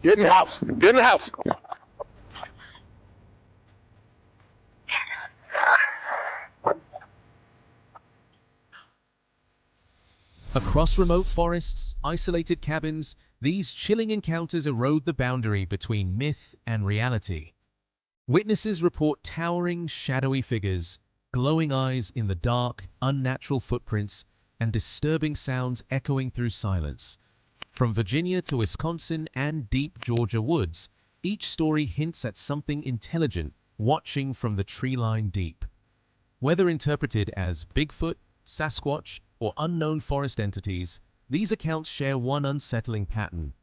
Get in the house. Get in the house. Across remote forests, isolated cabins, these chilling encounters erode the boundary between myth and reality. Witnesses report towering, shadowy figures, glowing eyes in the dark, unnatural footprints, and disturbing sounds echoing through silence. From Virginia to Wisconsin and deep Georgia woods, each story hints at something intelligent watching from the tree-lined deep. Whether interpreted as Bigfoot, Sasquatch, or unknown forest entities, these accounts share one unsettling pattern.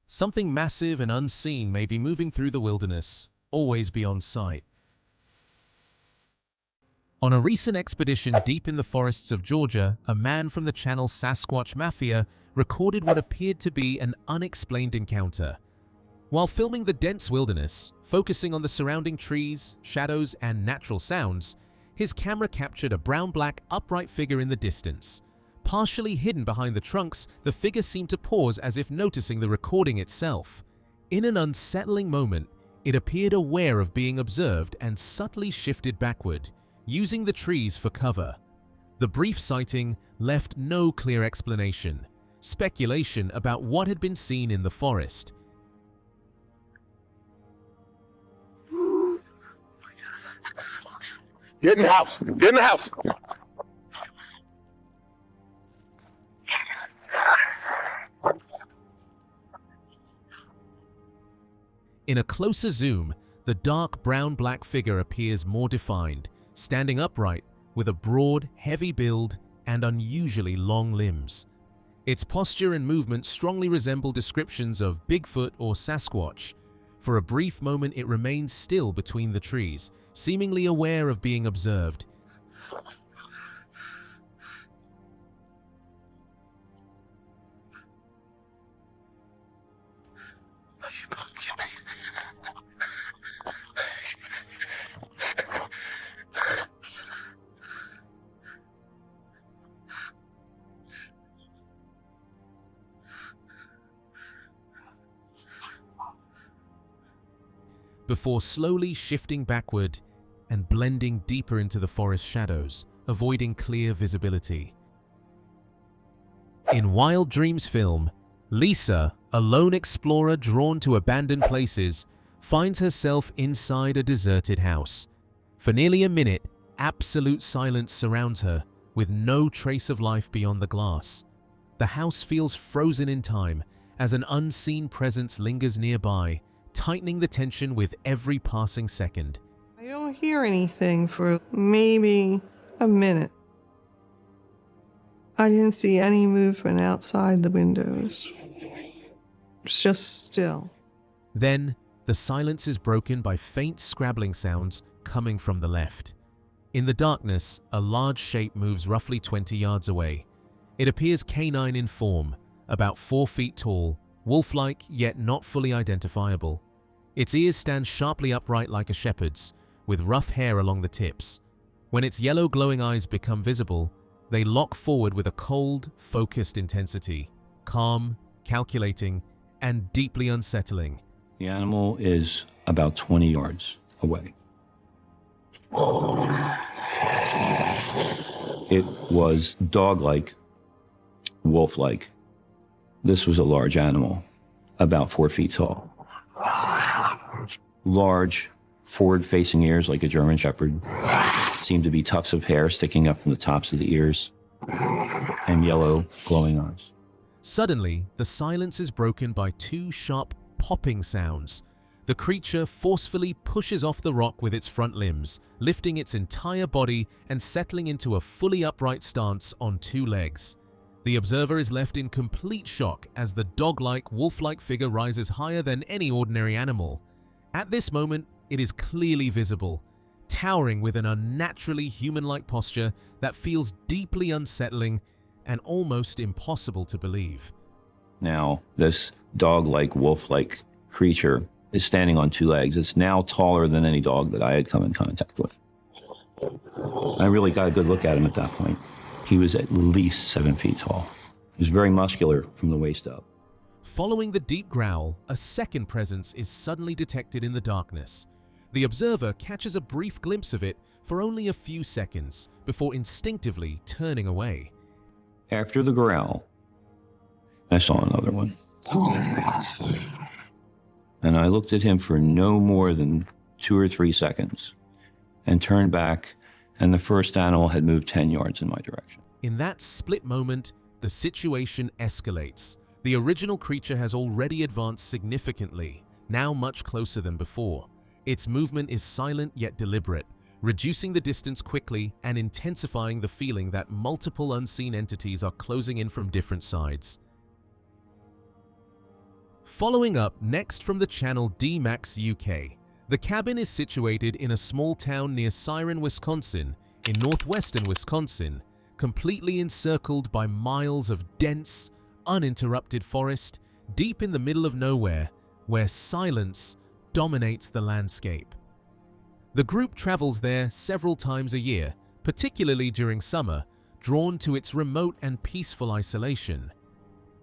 Something massive and unseen may be moving through the wilderness, always beyond sight. On a recent expedition deep in the forests of Georgia, a man from the channel Sasquatch Mafia recorded what appeared to be an unexplained encounter. While filming the dense wilderness, focusing on the surrounding trees, shadows, and natural sounds, his camera captured a brown-black upright figure in the distance. Partially hidden behind the trunks, the figure seemed to pause as if noticing the recording itself. In an unsettling moment, it appeared aware of being observed and subtly shifted backward, using the trees for cover. The brief sighting left no clear explanation, speculation about what had been seen in the forest. Get in the house. Get in the house. In a closer zoom, the dark brown-black figure appears more defined, standing upright with a broad, heavy build and unusually long limbs. Its posture and movement strongly resemble descriptions of Bigfoot or Sasquatch. For a brief moment, it remains still between the trees, seemingly aware of being observed. Before slowly shifting backward and blending deeper into the forest shadows, avoiding clear visibility. In Wild Dreams film, Lisa, a lone explorer drawn to abandoned places, finds herself inside a deserted house. For nearly a minute, absolute silence surrounds her, with no trace of life beyond the glass. The house feels frozen in time as an unseen presence lingers nearby, tightening the tension with every passing second. I don't hear anything for maybe a minute. I didn't see any movement outside the windows. It's just still. Then, the silence is broken by faint scrabbling sounds coming from the left. In the darkness, a large shape moves roughly 20 yards away. It appears canine in form, about 4 feet tall, wolf-like yet not fully identifiable. Its ears stand sharply upright like a shepherd's, with rough hair along the tips. When its yellow glowing eyes become visible, they lock forward with a cold, focused intensity, calm, calculating, and deeply unsettling. The animal is about 20 yards away. It was dog-like, wolf-like. This was a large animal, about 4 feet tall. Large, forward-facing ears like a German Shepherd. Seemed to be tufts of hair sticking up from the tops of the ears, and yellow, glowing eyes. Suddenly, the silence is broken by 2 sharp popping sounds. The creature forcefully pushes off the rock with its front limbs, lifting its entire body and settling into a fully upright stance on 2 legs. The observer is left in complete shock as the dog-like, wolf-like figure rises higher than any ordinary animal. At this moment, it is clearly visible, towering with an unnaturally human-like posture that feels deeply unsettling and almost impossible to believe. Now, this dog-like, wolf-like creature is standing on 2 legs. It's now taller than any dog that I had come in contact with. I really got a good look at him at that point. He was at least 7 feet tall. He was very muscular from the waist up. Following the deep growl, a second presence is suddenly detected in the darkness. The observer catches a brief glimpse of it for only a few seconds before instinctively turning away. After the growl, I saw another one. And I looked at him for no more than 2 or 3 seconds and turned back, and the first animal had moved 10 yards in my direction. In that split moment, the situation escalates. The original creature has already advanced significantly, now much closer than before. Its movement is silent yet deliberate, reducing the distance quickly and intensifying the feeling that multiple unseen entities are closing in from different sides. Following up next from the channel D-Max UK, the cabin is situated in a small town near Siren, Wisconsin, in northwestern Wisconsin, completely encircled by miles of dense, uninterrupted forest, deep in the middle of nowhere, where silence dominates the landscape. The group travels there several times a year, particularly during summer, drawn to its remote and peaceful isolation.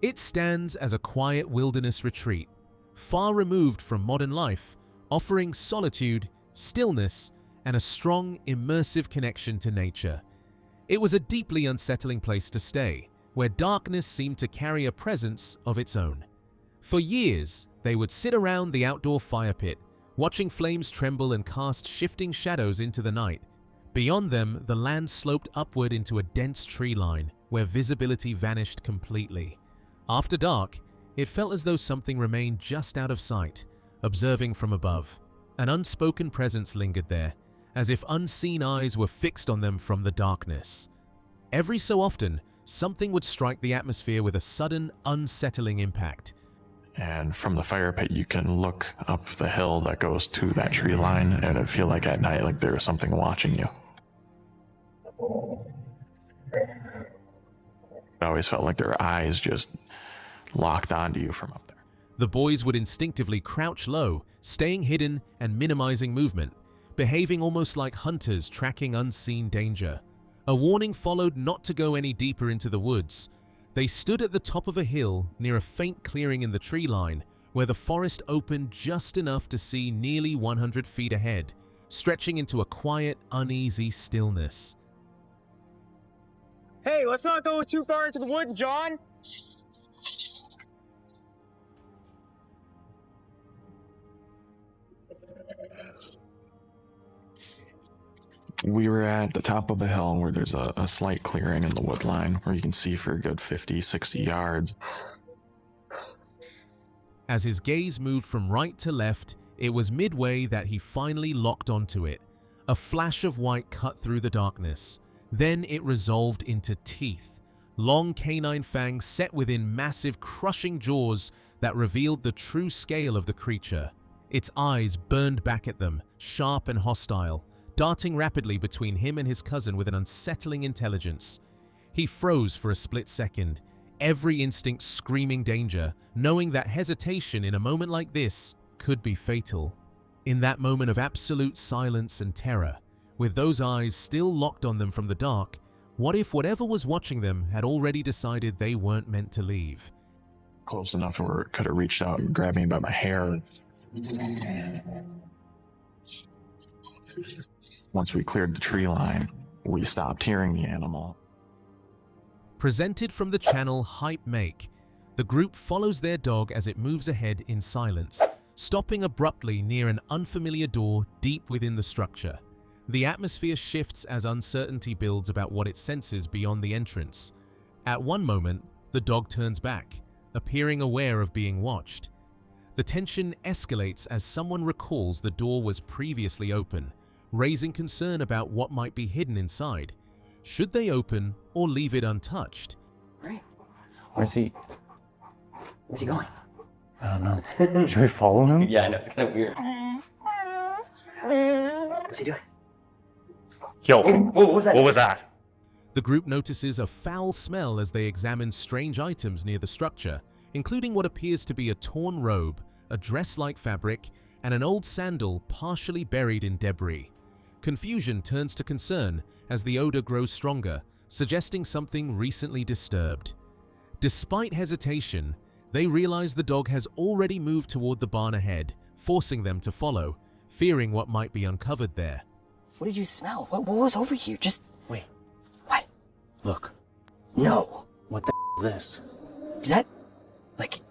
It stands as a quiet wilderness retreat, far removed from modern life, offering solitude, stillness, and a strong, immersive connection to nature. It was a deeply unsettling place to stay, where darkness seemed to carry a presence of its own. For years, they would sit around the outdoor fire pit, watching flames tremble and cast shifting shadows into the night. Beyond them, the land sloped upward into a dense tree line, where visibility vanished completely. After dark, it felt as though something remained just out of sight, observing from above. An unspoken presence lingered there, as if unseen eyes were fixed on them from the darkness. Every so often, something would strike the atmosphere with a sudden, unsettling impact. And from the fire pit, you can look up the hill that goes to that tree line, and it feel like at night, like there was something watching you. I always felt like their eyes just locked onto you from up there. The boys would instinctively crouch low, staying hidden and minimizing movement, behaving almost like hunters tracking unseen danger. A warning followed not to go any deeper into the woods. They stood at the top of a hill near a faint clearing in the tree line, where the forest opened just enough to see nearly 100 feet ahead, stretching into a quiet, uneasy stillness. Hey, let's not go too far into the woods, John. We were at the top of a hill where there's a slight clearing in the wood line where you can see for a good 50, 60 yards. As his gaze moved from right to left, it was midway that he finally locked onto it. A flash of white cut through the darkness. Then it resolved into teeth, long canine fangs set within massive, crushing jaws that revealed the true scale of the creature. Its eyes burned back at them, sharp and hostile, darting rapidly between him and his cousin with an unsettling intelligence. He froze for a split second, every instinct screaming danger, knowing that hesitation in a moment like this could be fatal. In that moment of absolute silence and terror, with those eyes still locked on them from the dark, what if whatever was watching them had already decided they weren't meant to leave? Close enough where it could have reached out and grabbed me by my hair. Once we cleared the tree line, we stopped hearing the animal. Presented from the channel Hype Make, the group follows their dog as it moves ahead in silence, stopping abruptly near an unfamiliar door deep within the structure. The atmosphere shifts as uncertainty builds about what it senses beyond the entrance. At one moment, the dog turns back, appearing aware of being watched. The tension escalates as someone recalls the door was previously open, raising concern about what might be hidden inside. Should they open or leave it untouched? Right. Where's he going? I don't know. Should we follow him? Yeah, I know, it's kind of weird. What's he doing? Yo, What was that? what was that? The group notices a foul smell as they examine strange items near the structure, including what appears to be a torn robe, a dress-like fabric, and an old sandal partially buried in debris. Confusion turns to concern as the odor grows stronger, suggesting something recently disturbed. Despite hesitation, They realize the dog has already moved toward the barn ahead, forcing them to follow, fearing what might be uncovered there. What did you smell? What was over here? Just... Wait. What? Look. No. What the is this? Is that... like...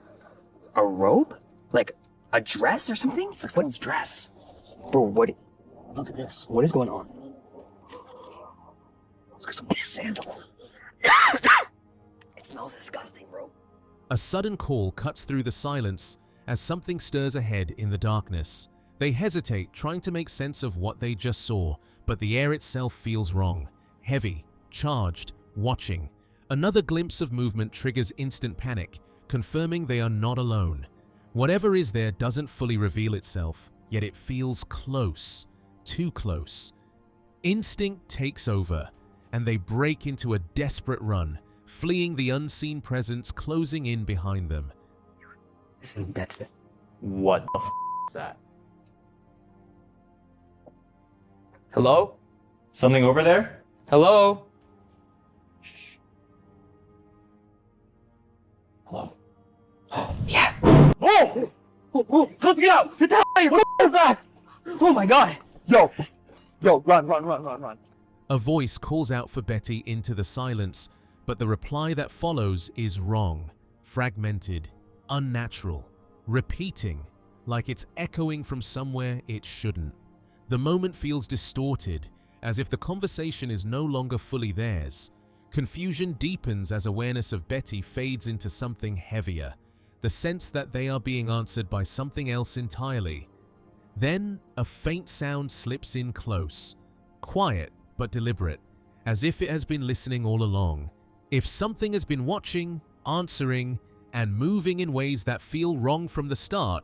a robe? Like a dress or something? It's like someone's dress. Bro, what... Look at this. what is going on? It's like someone's sandal. It smells disgusting, bro. A sudden call cuts through the silence as something stirs ahead in the darkness. They hesitate, trying to make sense of what they just saw, but the air itself feels wrong. Heavy, charged, watching. Another glimpse of movement triggers instant panic, confirming they are not alone. Whatever is there doesn't fully reveal itself, yet it feels close. Too close. Instinct takes over, and they break into a desperate run, fleeing the unseen presence closing in behind them. That's it. What the is that? Hello? Something over there? Hello? Hello. Yeah. Oh! Let me out! What the hell? What is that? Oh my god. Yo! Yo, run. A voice calls out for Betty into the silence, but the reply that follows is wrong, fragmented, unnatural, repeating, like it's echoing from somewhere it shouldn't. The moment feels distorted, as if the conversation is no longer fully theirs. Confusion deepens as awareness of Betty fades into something heavier, the sense that they are being answered by something else entirely. Then, a faint sound slips in close, quiet but deliberate, as if it has been listening all along. If something has been watching, answering, and moving in ways that feel wrong from the start,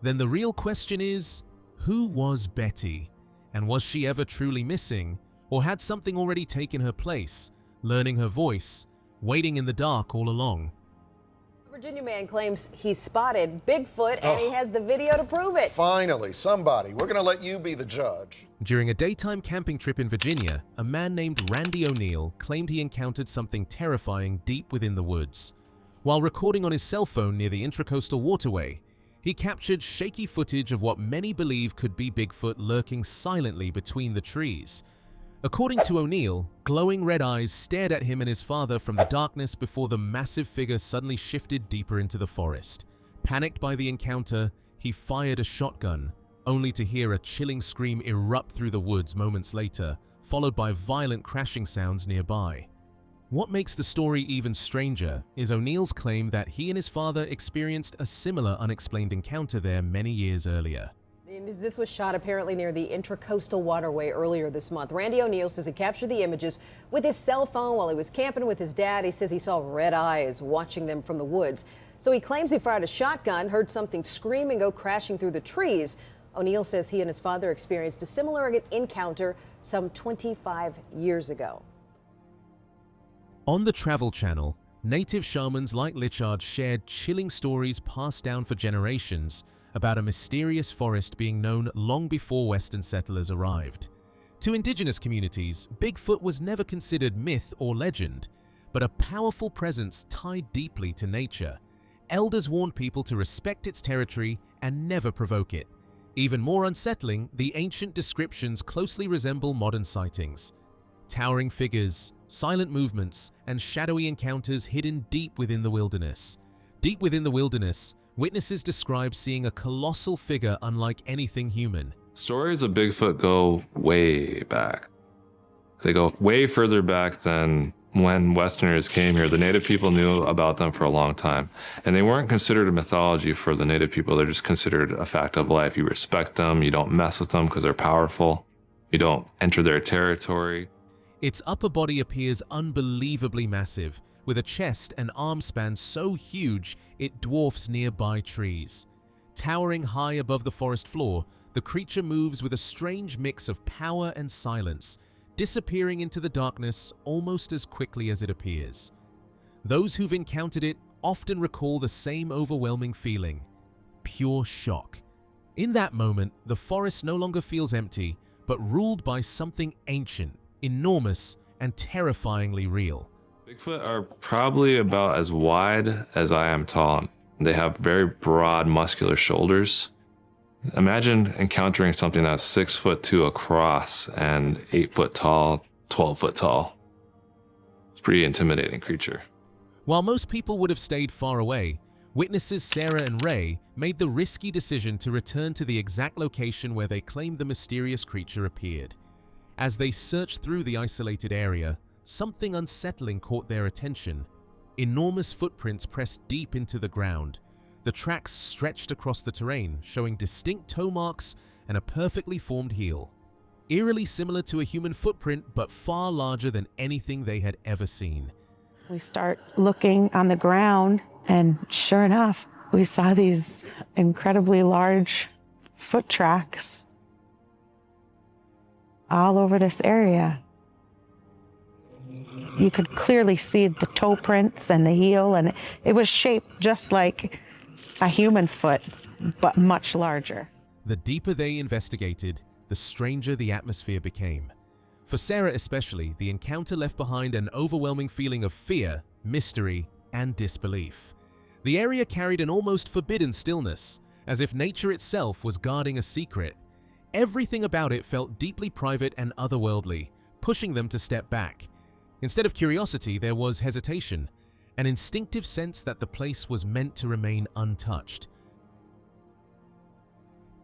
then the real question is, who was Betty? And was she ever truly missing, or had something already taken her place, learning her voice, waiting in the dark all along? A Virginia man claims he spotted Bigfoot and he has the video to prove it. Finally, somebody. We're going to let you be the judge. During a daytime camping trip in Virginia, a man named Randy O'Neill claimed he encountered something terrifying deep within the woods. While recording on his cell phone near the Intracoastal Waterway, he captured shaky footage of what many believe could be Bigfoot lurking silently between the trees. According to O'Neill, glowing red eyes stared at him and his father from the darkness before the massive figure suddenly shifted deeper into the forest. Panicked by the encounter, he fired a shotgun, only to hear a chilling scream erupt through the woods moments later, followed by violent crashing sounds nearby. What makes the story even stranger is O'Neill's claim that he and his father experienced a similar unexplained encounter there many years earlier. This was shot apparently near the Intracoastal Waterway earlier this month. Randy O'Neill says he captured the images with his cell phone while he was camping with his dad. He says he saw red eyes watching them from the woods. So he claims he fired a shotgun, heard something scream and go crashing through the trees. O'Neill says he and his father experienced a similar encounter some 25 years ago. On the Travel Channel, native shamans like Lichard shared chilling stories passed down for generations about a mysterious forest being known long before Western settlers arrived. To indigenous communities, Bigfoot was never considered myth or legend, but a powerful presence tied deeply to nature. Elders warned people to respect its territory and never provoke it. Even more unsettling, the ancient descriptions closely resemble modern sightings. Towering figures, silent movements, and shadowy encounters hidden deep within the wilderness. Deep within the wilderness, witnesses describe seeing a colossal figure unlike anything human. Stories of Bigfoot go way back. They go way further back than when Westerners came here. The native people knew about them for a long time, and they weren't considered a mythology for the native people. They're just considered a fact of life. You respect them, you don't mess with them because they're powerful, you don't enter their territory. Its upper body appears unbelievably massive, with a chest and arm span so huge it dwarfs nearby trees. Towering high above the forest floor, the creature moves with a strange mix of power and silence, disappearing into the darkness almost as quickly as it appears. Those who've encountered it often recall the same overwhelming feeling: pure shock. In that moment, the forest no longer feels empty, but ruled by something ancient, enormous, and terrifyingly real. Bigfoot are probably about as wide as I am tall. They have very broad muscular shoulders. Imagine encountering something that's 6'2" across and 8 foot tall, 12 foot tall. It's a pretty intimidating creature. While most people would have stayed far away, witnesses Sarah and Ray made the risky decision to return to the exact location where they claimed the mysterious creature appeared. As they searched through the isolated area, something unsettling caught their attention. Enormous footprints pressed deep into the ground. The tracks stretched across the terrain, showing distinct toe marks and a perfectly formed heel. Eerily similar to a human footprint, but far larger than anything they had ever seen. We start looking on the ground, and sure enough, we saw these incredibly large foot tracks all over this area. You could clearly see the toe prints and the heel, and it was shaped just like a human foot, but much larger. The deeper they investigated, the stranger the atmosphere became. For Sarah especially, the encounter left behind an overwhelming feeling of fear, mystery, and disbelief. The area carried an almost forbidden stillness, as if nature itself was guarding a secret. Everything about it felt deeply private and otherworldly, pushing them to step back. Instead of curiosity, there was hesitation, an instinctive sense that the place was meant to remain untouched.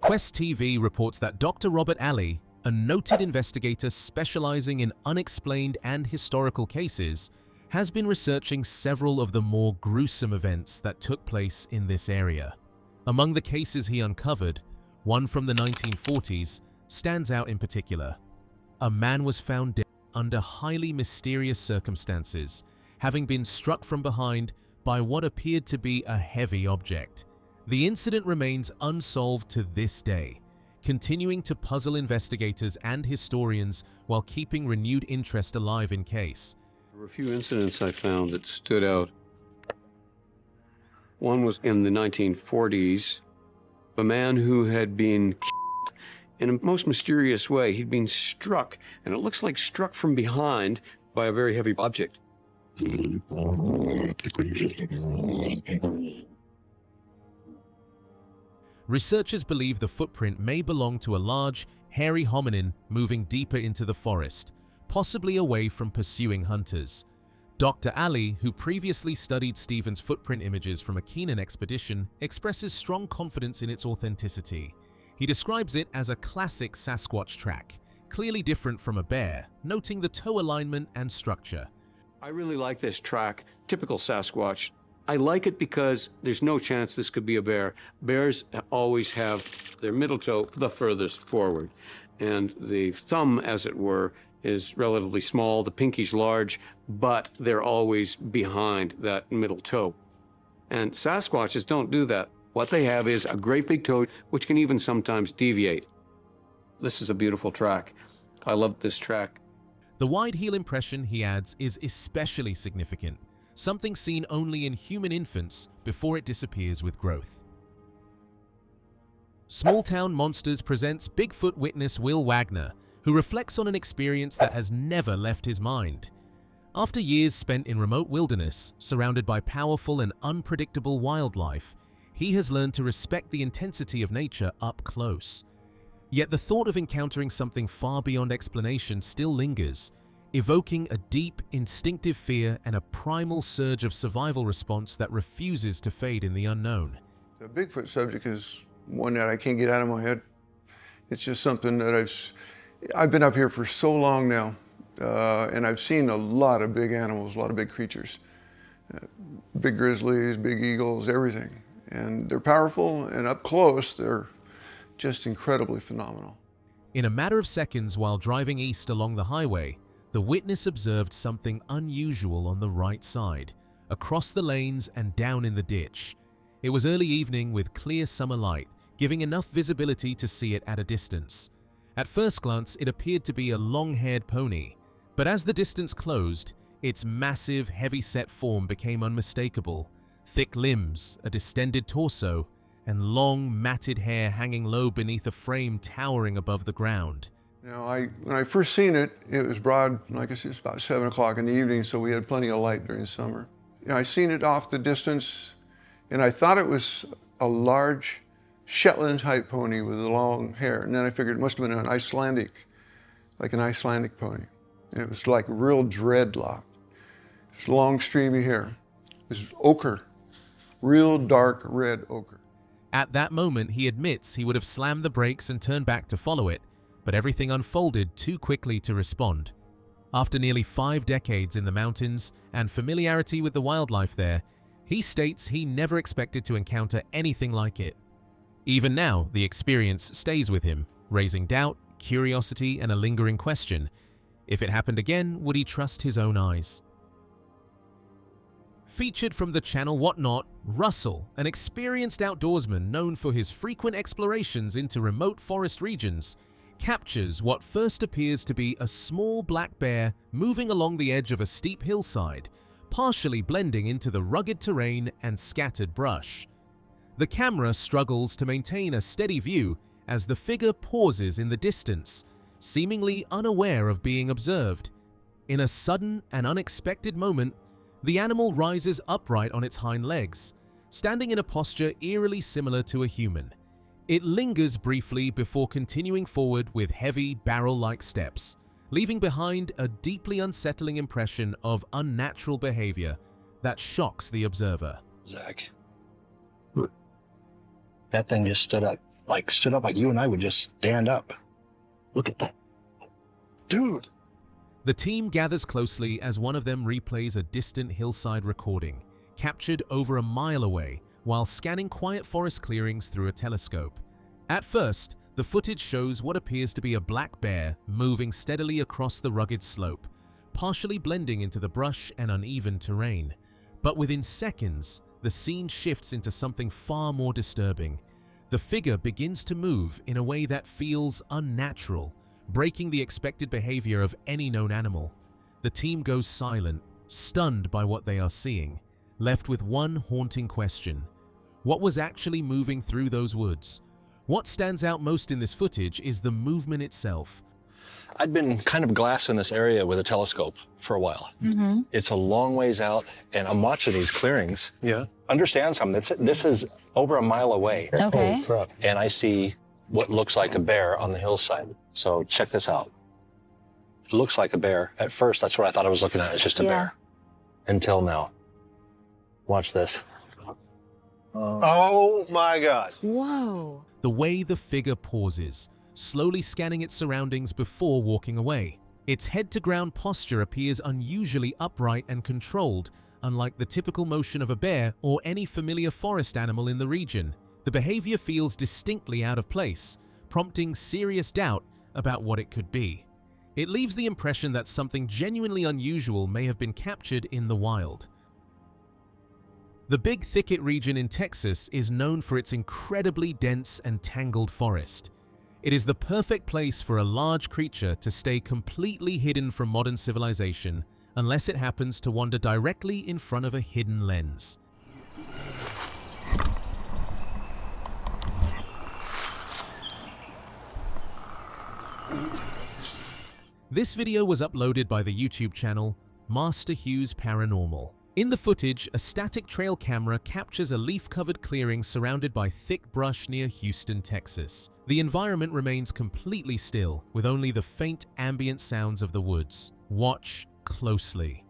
Quest TV reports that Dr. Robert Alley, a noted investigator specializing in unexplained and historical cases, has been researching several of the more gruesome events that took place in this area. Among the cases he uncovered, one from the 1940s stands out in particular. A man was found dead under highly mysterious circumstances, having been struck from behind by what appeared to be a heavy object. The incident remains unsolved to this day, continuing to puzzle investigators and historians while keeping renewed interest alive in case. There were a few incidents I found that stood out. One was in the 1940s. A man who had been killed in a most mysterious way. He'd been struck, and it looks like struck from behind by a very heavy object. Researchers believe the footprint may belong to a large, hairy hominin moving deeper into the forest, possibly away from pursuing hunters. Dr. Alley, who previously studied Stephen's footprint images from a Keenan expedition, expresses strong confidence in its authenticity. He describes it as a classic Sasquatch track, clearly different from a bear, noting the toe alignment and structure. I really like this track, typical Sasquatch. I like it because there's no chance this could be a bear. Bears always have their middle toe the furthest forward, and the thumb, as it were, is relatively small, the pinky's large, but they're always behind that middle toe. And Sasquatches don't do that. What they have is a great big toe, which can even sometimes deviate. This is a beautiful track. I love this track. The wide heel impression, he adds, is especially significant, something seen only in human infants before it disappears with growth. Small Town Monsters presents Bigfoot witness Will Wagner, who reflects on an experience that has never left his mind. After years spent in remote wilderness, surrounded by powerful and unpredictable wildlife, he has learned to respect the intensity of nature up close. Yet the thought of encountering something far beyond explanation still lingers, evoking a deep, instinctive fear and a primal surge of survival response that refuses to fade in the unknown. The Bigfoot subject is one that I can't get out of my head. It's just something that I've been up here for so long now, and I've seen a lot of big animals, a lot of big creatures. Big grizzlies, big eagles, everything. And they're powerful, and up close, they're just incredibly phenomenal. In a matter of seconds while driving east along the highway, the witness observed something unusual on the right side, across the lanes and down in the ditch. It was early evening with clear summer light, giving enough visibility to see it at a distance. At first glance, it appeared to be a long-haired pony, but as the distance closed, its massive, heavy-set form became unmistakable. Thick limbs, a distended torso, and long, matted hair hanging low beneath a frame towering above the ground. Now, when I first seen it, it was broad, like I said, it's about 7 o'clock in the evening, so we had plenty of light during the summer. I seen it off the distance, And I thought it was a large Shetland type pony with long hair. And then I figured it must have been an Icelandic pony. And it was like real dreadlock. It's long, streamy hair. It was ochre, real dark red ochre. At that moment, he admits he would have slammed the brakes and turned back to follow it, but everything unfolded too quickly to respond. After nearly 5 decades in the mountains and familiarity with the wildlife there, he states he never expected to encounter anything like it. Even now, the experience stays with him, raising doubt, curiosity, and a lingering question. If it happened again, would he trust his own eyes? Featured from the channel Whatnot, Russell, an experienced outdoorsman known for his frequent explorations into remote forest regions, captures what first appears to be a small black bear moving along the edge of a steep hillside, partially blending into the rugged terrain and scattered brush. The camera struggles to maintain a steady view as the figure pauses in the distance, seemingly unaware of being observed. In a sudden and unexpected moment, the animal rises upright on its hind legs, standing in a posture eerily similar to a human. It lingers briefly before continuing forward with heavy, barrel-like steps, leaving behind a deeply unsettling impression of unnatural behavior that shocks the observer. Zach, that thing just stood up like you and I would just stand up. Look at that. Dude! The team gathers closely as one of them replays a distant hillside recording, captured over a mile away while scanning quiet forest clearings through a telescope. At first, the footage shows what appears to be a black bear moving steadily across the rugged slope, partially blending into the brush and uneven terrain. But within seconds, the scene shifts into something far more disturbing. The figure begins to move in a way that feels unnatural, breaking the expected behavior of any known animal. The team goes silent, stunned by what they are seeing, left with one haunting question. What was actually moving through those woods? What stands out most in this footage is the movement itself. I'd been kind of glassing this area with a telescope for a while. Mm-hmm. It's a long ways out, and I'm watching these clearings. Yeah. Understand something, this is over a mile away. Okay. Holy crap. And I see what looks like a bear on the hillside. So check this out. It looks like a bear. At first, that's what I thought I was looking at. It's just a bear. Until now. Watch this. Oh my God. Whoa. The way the figure pauses, slowly scanning its surroundings before walking away. Its head-to-ground posture appears unusually upright and controlled, unlike the typical motion of a bear or any familiar forest animal in the region. The behavior feels distinctly out of place, prompting serious doubt about what it could be. It leaves the impression that something genuinely unusual may have been captured in the wild. The Big Thicket region in Texas is known for its incredibly dense and tangled forest. It is the perfect place for a large creature to stay completely hidden from modern civilization unless it happens to wander directly in front of a hidden lens. This video was uploaded by the YouTube channel Master Hughes Paranormal. In the footage, a static trail camera captures a leaf-covered clearing surrounded by thick brush near Houston, Texas. The environment remains completely still, with only the faint ambient sounds of the woods. Watch closely.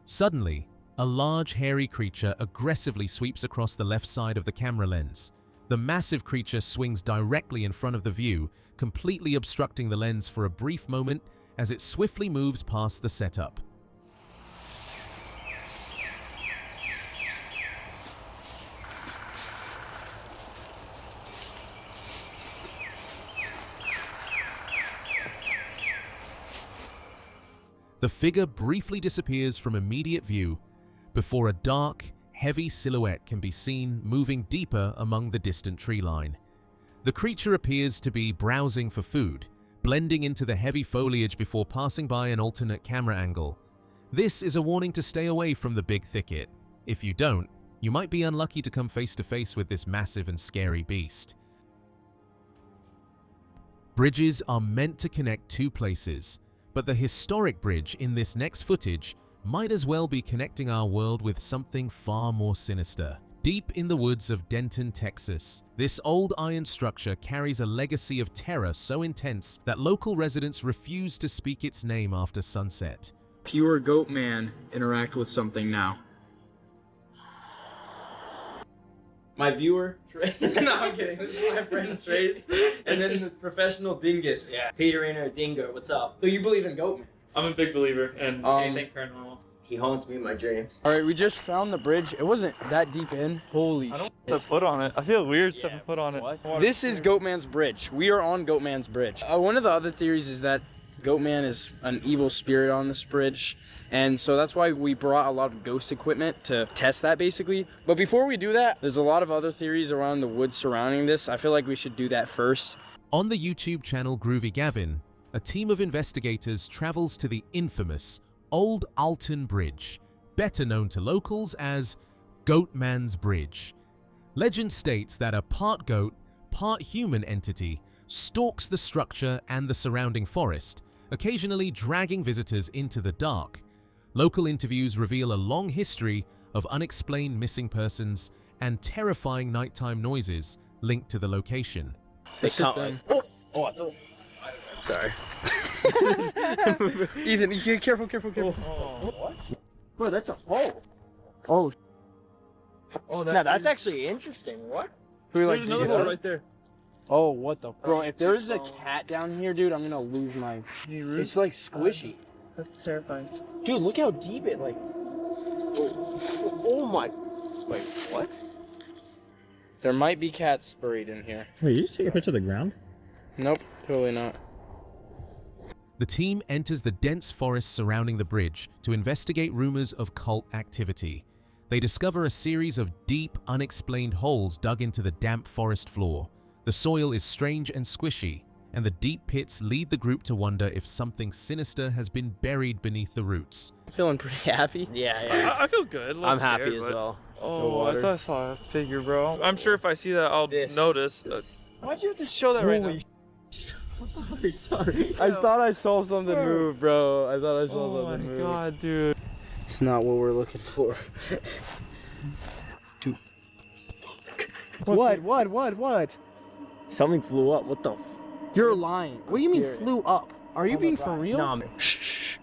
Suddenly, a large hairy creature aggressively sweeps across the left side of the camera lens. The massive creature swings directly in front of the view, completely obstructing the lens for a brief moment as it swiftly moves past the setup. The figure briefly disappears from immediate view before a dark, heavy silhouette can be seen moving deeper among the distant tree line. The creature appears to be browsing for food, blending into the heavy foliage before passing by an alternate camera angle. This is a warning to stay away from the big thicket. If you don't, You might be unlucky to come face to face with this massive and scary beast. Bridges are meant to connect two places, but the historic bridge in this next footage might as well be connecting our world with something far more sinister. Deep in the woods of Denton, Texas, this old iron structure carries a legacy of terror so intense that local residents refuse to speak its name after sunset. If you were Goat Man, interact with something now. My viewer, Trace. No, I'm kidding. This is my friend Trace. And then the professional dingus. Yeah. Peter Inner Dingo, what's up? So you believe in Goat Man? I'm a big believer in anything paranormal. He haunts me in my dreams. All right, we just found the bridge. It wasn't that deep in. Holy I don't set foot on it. I feel weird stepping foot on it. This is Goatman's Bridge. We are on Goatman's Bridge. One of the other theories is that Goatman is an evil spirit on this bridge. And so that's why we brought a lot of ghost equipment to test that basically. But before we do that, there's a lot of other theories around the woods surrounding this. I feel like we should do that first. On the YouTube channel Groovy Gavin, a team of investigators travels to the infamous Old Alton Bridge, better known to locals as Goatman's Bridge. Legend states that a part goat, part human entity stalks the structure and the surrounding forest, occasionally dragging visitors into the dark. Local interviews reveal a long history of unexplained missing persons and terrifying nighttime noises linked to the location. This is them. Oh, I thought... Sorry. Ethan, you careful. Oh, what? Bro, that's a hole. Oh. Oh, now that's actually interesting. What? There's another hole right there. Oh, what the? Bro, if there's a cat down here, dude, I'm gonna lose my... It's like squishy. That's terrifying. Dude, look how deep it like... Oh my... Wait, what? There might be cats buried in here. Wait, you just take a picture of the ground? Nope, totally not. The team enters the dense forest surrounding the bridge to investigate rumors of cult activity. They discover a series of deep, unexplained holes dug into the damp forest floor. The soil is strange and squishy, and the deep pits lead the group to wonder if something sinister has been buried beneath the roots. Feeling pretty happy? Yeah. I feel good. I'm happy as well. Oh, I thought I saw a figure, bro. I'm sure if I see that, I'll notice. Why'd you have to show that right now? Sorry. I thought I saw something move, bro. I thought I saw something move. Oh my god, dude. It's not what we're looking for. Dude. What? Something flew up. What the f? You're lying. What do you mean flew up? Are you being for real? No, Shh.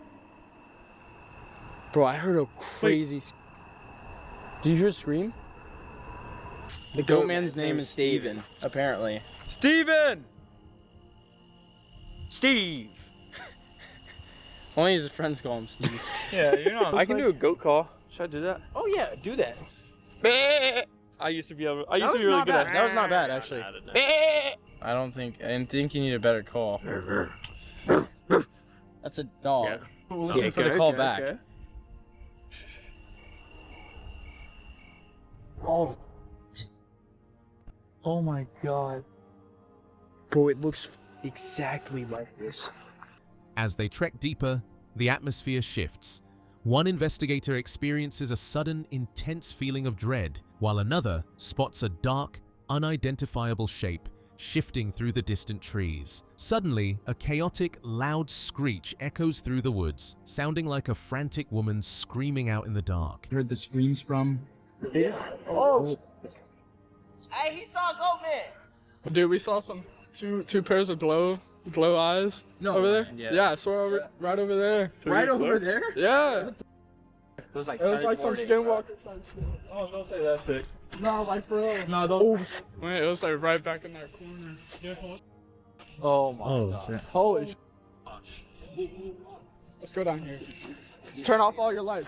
Bro, I heard a crazy... Did you hear a scream? The goat man's name is Steven, apparently. Steven! Steve! Only his friends call him Steve. Yeah, you know. I can do a goat call. Should I do that? Oh yeah, do that. I used to be able. I used to be really good at it. That was not bad, actually. I think you need a better call. That's a dog. Yeah. We'll listen for the call back. Okay. Oh my god. Bro, it looks exactly like this. As they trek deeper, the atmosphere shifts. One investigator experiences a sudden, intense feeling of dread, while another spots a dark, unidentifiable shape shifting through the distant trees. Suddenly, a chaotic, loud screech echoes through the woods, sounding like a frantic woman screaming out in the dark. Heard the screams from... Oh! Hey, he saw a goat man! Dude, we saw two pairs of glow eyes over there. Yeah, I saw right over there. Right over there? Yeah. It was like some skinwalker type shit. Oh, don't say that shit. No, like for real. No, don't. Wait, it was like right back in that corner. Oh my god. Shit. Holy shit. Let's go down here. Turn off all your lights.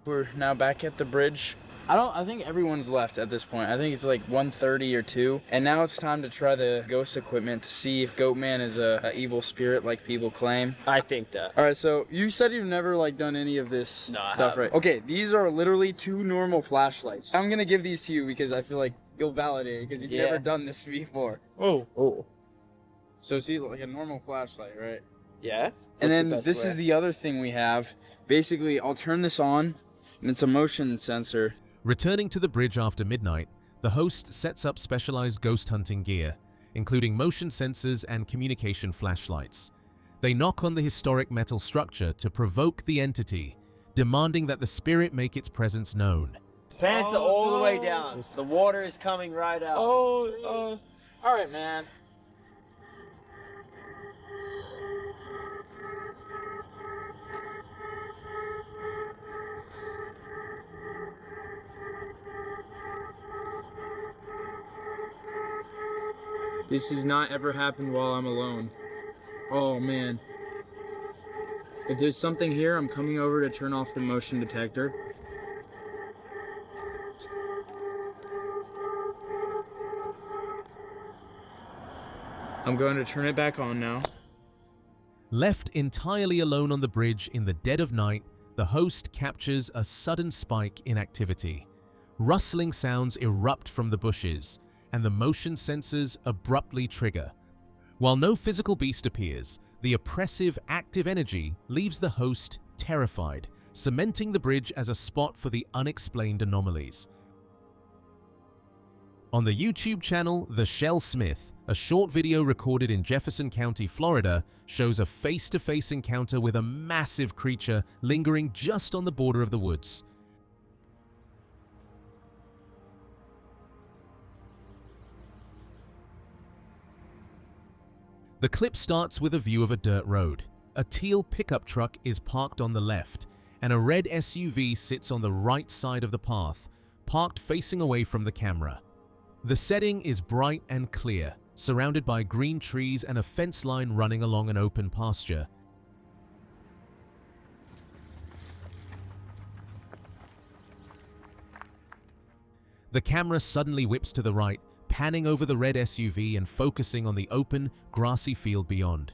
We're now back at the bridge. I think everyone's left at this point. I think it's like 1:30 or 2. And now it's time to try the ghost equipment to see if Goatman is a evil spirit like people claim. I think that. All right, so you said you've never like done any of this stuff, right? Okay, these are literally 2 normal flashlights. I'm gonna give these to you because I feel like you'll validate it because you've never done this before. Oh. So see, like a normal flashlight, right? Yeah. And then this is the other thing we have. Basically, I'll turn this on, and it's a motion sensor. Returning to the bridge after midnight, the host sets up specialized ghost hunting gear, including motion sensors and communication flashlights. They knock on the historic metal structure to provoke the entity, demanding that the spirit make its presence known. Pants all the way down. The water is coming right out. All right, man. This has not ever happened while I'm alone. Oh man. If there's something here, I'm coming over to turn off the motion detector. I'm going to turn it back on now. Left entirely alone on the bridge in the dead of night, the host captures a sudden spike in activity. Rustling sounds erupt from the bushes, and the motion sensors abruptly trigger. While no physical beast appears, the oppressive, active energy leaves the host terrified, cementing the bridge as a spot for the unexplained anomalies. On the YouTube channel The Shell Smith, a short video recorded in Jefferson County, Florida, shows a face-to-face encounter with a massive creature lingering just on the border of the woods. The clip starts with a view of a dirt road. A teal pickup truck is parked on the left, and a red SUV sits on the right side of the path, parked facing away from the camera. The setting is bright and clear, surrounded by green trees and a fence line running along an open pasture. The camera suddenly whips to the right, panning over the red SUV and focusing on the open, grassy field beyond.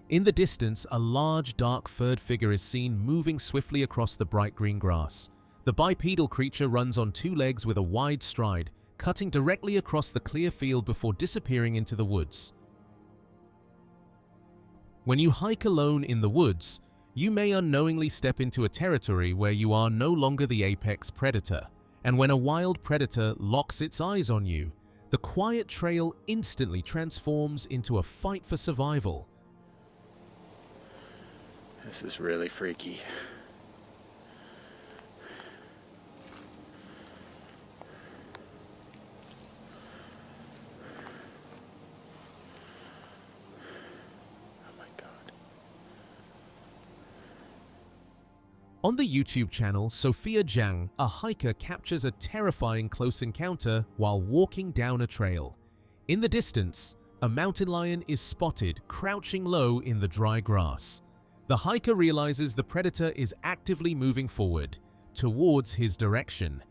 In the distance, a large, dark, furred figure is seen moving swiftly across the bright green grass. The bipedal creature runs on 2 legs with a wide stride, cutting directly across the clear field before disappearing into the woods. When you hike alone in the woods, you may unknowingly step into a territory where you are no longer the apex predator, and when a wild predator locks its eyes on you, the quiet trail instantly transforms into a fight for survival. This is really freaky. On the YouTube channel, Sophia Zhang, a hiker captures a terrifying close encounter while walking down a trail. In the distance, a mountain lion is spotted crouching low in the dry grass. The hiker realizes the predator is actively moving forward, towards his direction.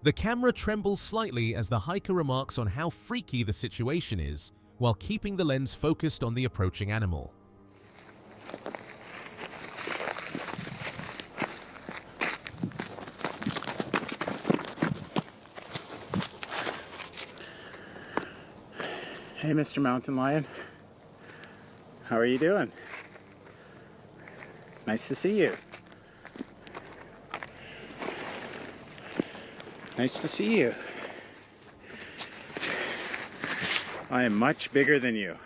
The camera trembles slightly as the hiker remarks on how freaky the situation is, while keeping the lens focused on the approaching animal. Hey, Mr. Mountain Lion. How are you doing? Nice to see you. Nice to see you. I am much bigger than you.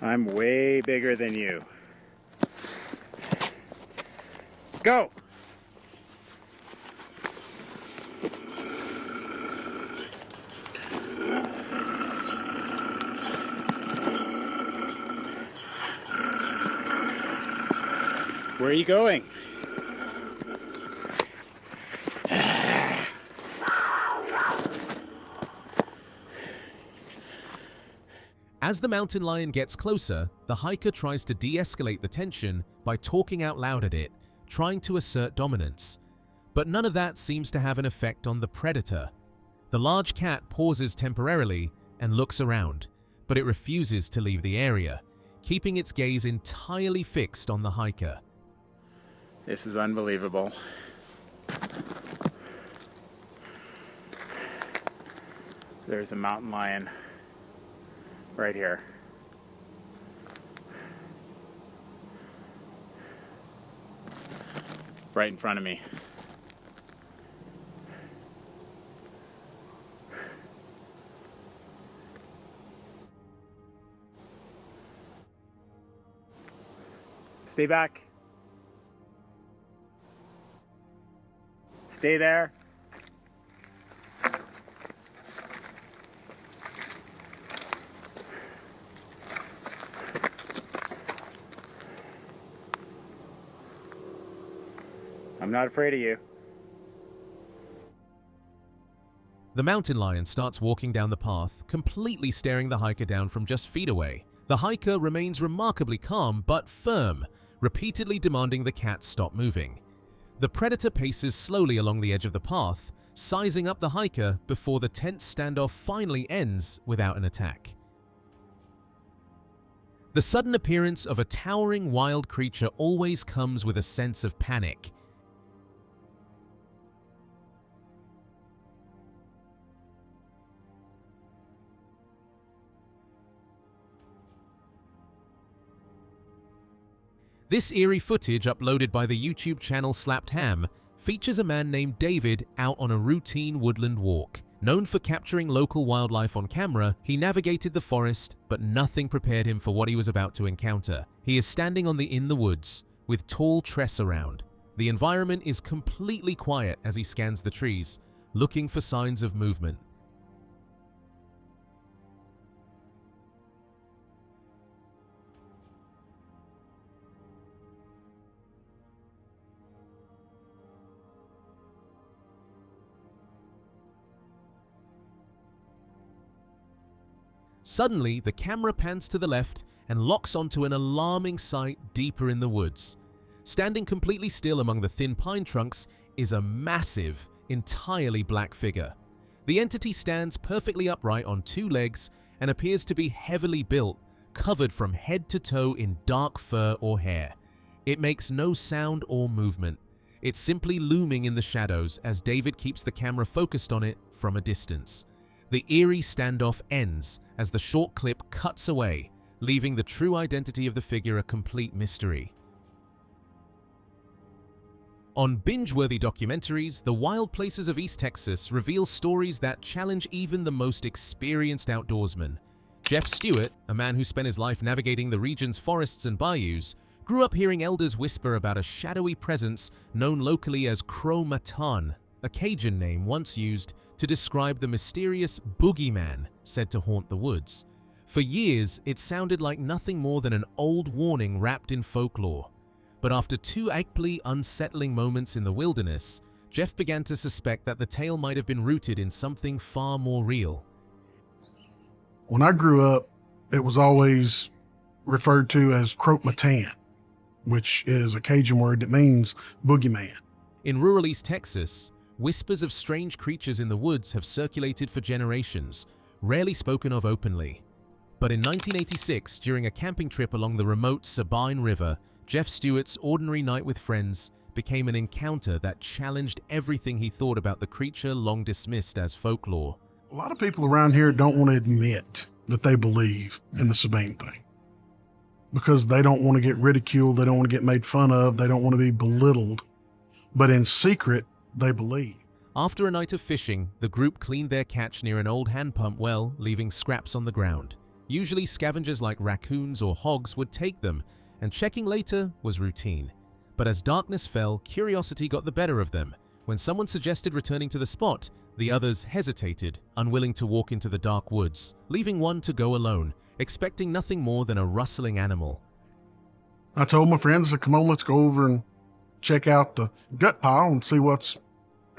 I'm way bigger than you. Go! Where are you going? As the mountain lion gets closer, the hiker tries to de-escalate the tension by talking out loud at it, trying to assert dominance. But none of that seems to have an effect on the predator. The large cat pauses temporarily and looks around, but it refuses to leave the area, keeping its gaze entirely fixed on the hiker. This is unbelievable. There's a mountain lion right here. Right in front of me. Stay back. Stay there. I'm not afraid of you. The mountain lion starts walking down the path, completely staring the hiker down from just feet away. The hiker remains remarkably calm but firm, repeatedly demanding the cat stop moving. The predator paces slowly along the edge of the path, sizing up the hiker before the tense standoff finally ends without an attack. The sudden appearance of a towering wild creature always comes with a sense of panic. This eerie footage, uploaded by the YouTube channel Slapped Ham, features a man named David out on a routine woodland walk. Known for capturing local wildlife on camera, he navigated the forest, but nothing prepared him for what he was about to encounter. He is standing in the woods, with tall tress around. The environment is completely quiet as he scans the trees, looking for signs of movement. Suddenly, the camera pans to the left and locks onto an alarming sight deeper in the woods. Standing completely still among the thin pine trunks is a massive, entirely black figure. The entity stands perfectly upright on two legs and appears to be heavily built, covered from head to toe in dark fur or hair. It makes no sound or movement. It's simply looming in the shadows as David keeps the camera focused on it from a distance. The eerie standoff ends as the short clip cuts away, leaving the true identity of the figure a complete mystery. On binge-worthy documentaries, the wild places of East Texas reveal stories that challenge even the most experienced outdoorsmen. Jeff Stewart, a man who spent his life navigating the region's forests and bayous, grew up hearing elders whisper about a shadowy presence known locally as Crow Matan, a Cajun name once used to describe the mysterious boogeyman said to haunt the woods. For years, it sounded like nothing more than an old warning wrapped in folklore. But after two equally unsettling moments in the wilderness, Jeff began to suspect that the tale might have been rooted in something far more real. When I grew up, it was always referred to as Crow Matan, which is a Cajun word that means boogeyman. In rural East Texas, whispers of strange creatures in the woods have circulated for generations, rarely spoken of openly. But in 1986, during a camping trip along the remote Sabine River, Jeff Stewart's ordinary night with friends became an encounter that challenged everything he thought about the creature long dismissed as folklore. A lot of people around here don't want to admit that they believe in the Sabine thing because they don't want to get ridiculed, they don't want to get made fun of, they don't want to be belittled. But in secret, they believe. After a night of fishing, the group cleaned their catch near an old hand pump well, leaving scraps on the ground. Usually scavengers like raccoons or hogs would take them, and checking later was routine. But as darkness fell, curiosity got the better of them. When someone suggested returning to the spot, the others hesitated, unwilling to walk into the dark woods, leaving one to go alone, expecting nothing more than a rustling animal. I told my friends, I said, come on, let's go over and check out the gut pile and see what's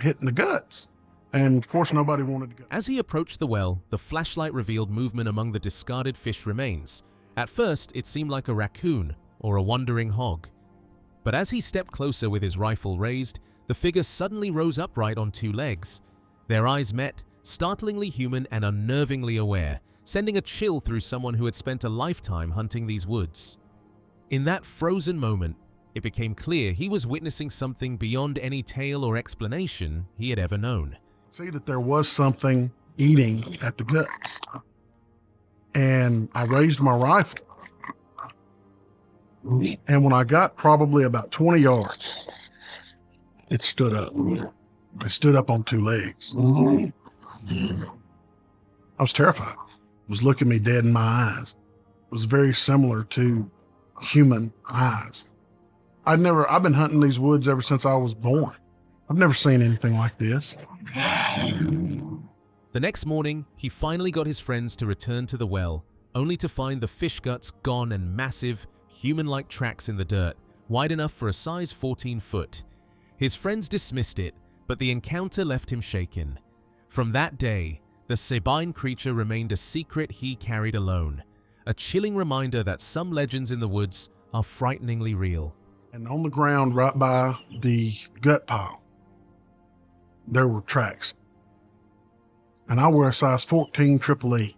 hitting the guts. And of course, nobody wanted to go. As he approached the well, the flashlight revealed movement among the discarded fish remains. At first, it seemed like a raccoon or a wandering hog. But as he stepped closer with his rifle raised, the figure suddenly rose upright on two legs. Their eyes met, startlingly human and unnervingly aware, sending a chill through someone who had spent a lifetime hunting these woods. In that frozen moment, it became clear he was witnessing something beyond any tale or explanation he had ever known. See that there was something eating at the guts. And I raised my rifle. And when I got probably about 20 yards, it stood up. It stood up on two legs. I was terrified. It was looking me dead in my eyes. It was very similar to human eyes. I've been hunting these woods ever since I was born. I've never seen anything like this. The next morning, he finally got his friends to return to the well, only to find the fish guts gone and massive, human-like tracks in the dirt, wide enough for a size 14 foot. His friends dismissed it, but the encounter left him shaken. From that day, the Sabine creature remained a secret he carried alone, a chilling reminder that some legends in the woods are frighteningly real. And on the ground right by the gut pile, there were tracks. And I wear a size 14 triple E.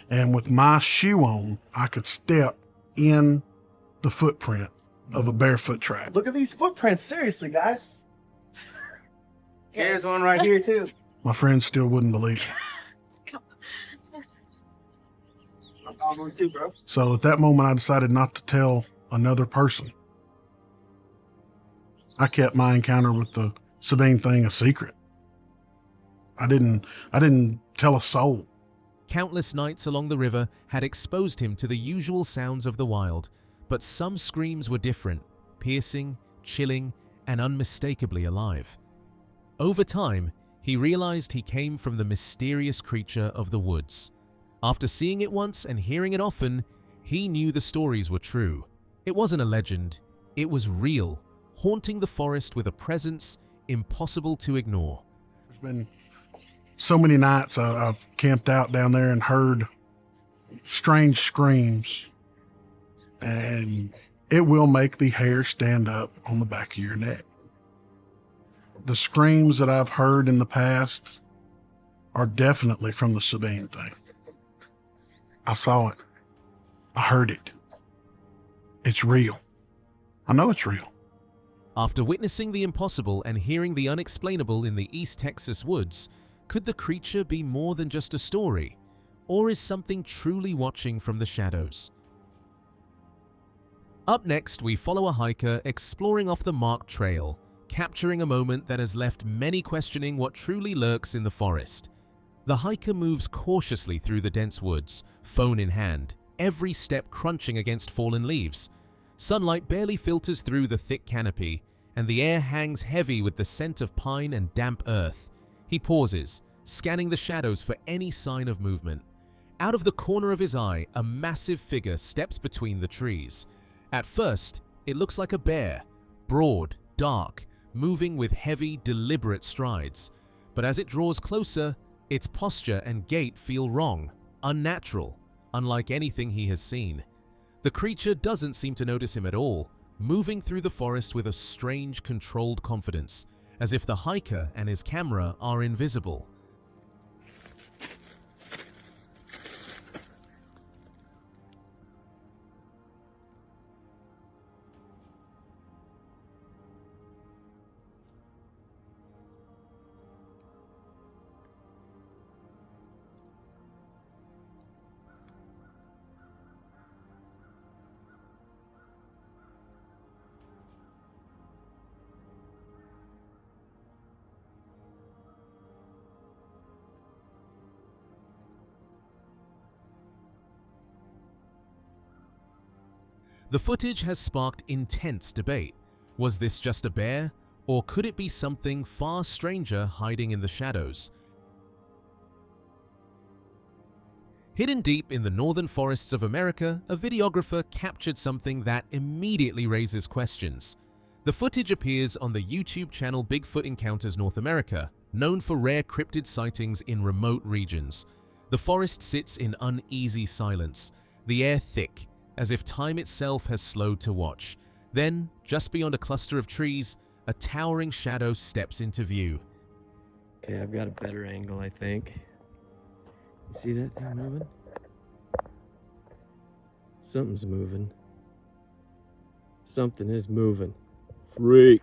And with my shoe on, I could step in the footprint of a barefoot track. Look at these footprints, seriously, guys. Here's one right here, too. My friends still wouldn't believe it. I'm going too, bro. So at that moment, I decided not to tell another person. I kept my encounter with the Sabine thing a secret. I didn't tell a soul. Countless nights along the river had exposed him to the usual sounds of the wild, but some screams were different, piercing, chilling, and unmistakably alive. Over time, he realized he came from the mysterious creature of the woods. After seeing it once and hearing it often, he knew the stories were true. It wasn't a legend, it was real, haunting the forest with a presence impossible to ignore. There's been so many nights I've camped out down there and heard strange screams, and it will make the hair stand up on the back of your neck. The screams that I've heard in the past are definitely from the Sabine thing. I saw it. I heard it. It's real. I know it's real. After witnessing the impossible and hearing the unexplainable in the East Texas woods, could the creature be more than just a story? Or is something truly watching from the shadows? Up next, we follow a hiker exploring off the marked trail, capturing a moment that has left many questioning what truly lurks in the forest. The hiker moves cautiously through the dense woods, phone in hand, every step crunching against fallen leaves. Sunlight barely filters through the thick canopy, and the air hangs heavy with the scent of pine and damp earth. He pauses, scanning the shadows for any sign of movement. Out of the corner of his eye, a massive figure steps between the trees. At first, it looks like a bear, broad, dark, moving with heavy, deliberate strides. But as it draws closer, its posture and gait feel wrong, unnatural, unlike anything he has seen. The creature doesn't seem to notice him at all, moving through the forest with a strange, controlled confidence, as if the hiker and his camera are invisible. The footage has sparked intense debate. Was this just a bear, or could it be something far stranger hiding in the shadows? Hidden deep in the northern forests of America, a videographer captured something that immediately raises questions. The footage appears on the YouTube channel Bigfoot Encounters North America, known for rare cryptid sightings in remote regions. The forest sits in uneasy silence, the air thick, as if time itself has slowed to watch. Then, just beyond a cluster of trees, a towering shadow steps into view. Okay, I've got a better angle, I think. You see that thing moving? Something's moving. Something is moving. Freak.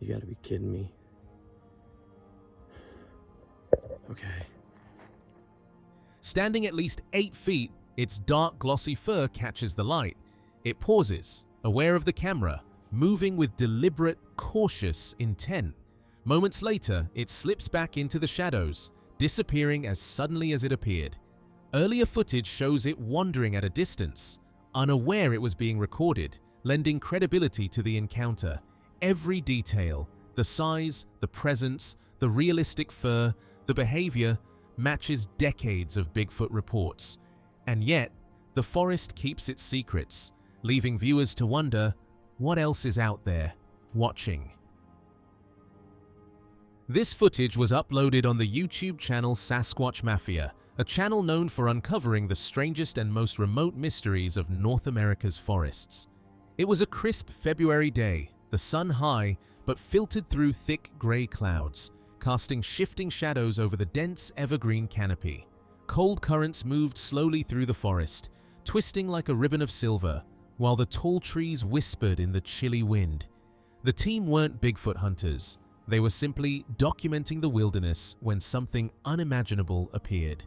You gotta be kidding me. Okay. Standing at least 8 feet, its dark glossy fur catches the light. It pauses, aware of the camera, moving with deliberate, cautious intent. Moments later, it slips back into the shadows, disappearing as suddenly as it appeared. Earlier footage shows it wandering at a distance, unaware it was being recorded, lending credibility to the encounter. Every detail, the size, the presence, the realistic fur, the behavior, matches decades of Bigfoot reports. And yet, the forest keeps its secrets, leaving viewers to wonder what else is out there, watching. This footage was uploaded on the YouTube channel Sasquatch Mafia, a channel known for uncovering the strangest and most remote mysteries of North America's forests. It was a crisp February day, the sun high, but filtered through thick gray clouds, casting shifting shadows over the dense evergreen canopy. Cold currents moved slowly through the forest, twisting like a ribbon of silver, while the tall trees whispered in the chilly wind. The team weren't Bigfoot hunters. They were simply documenting the wilderness when something unimaginable appeared.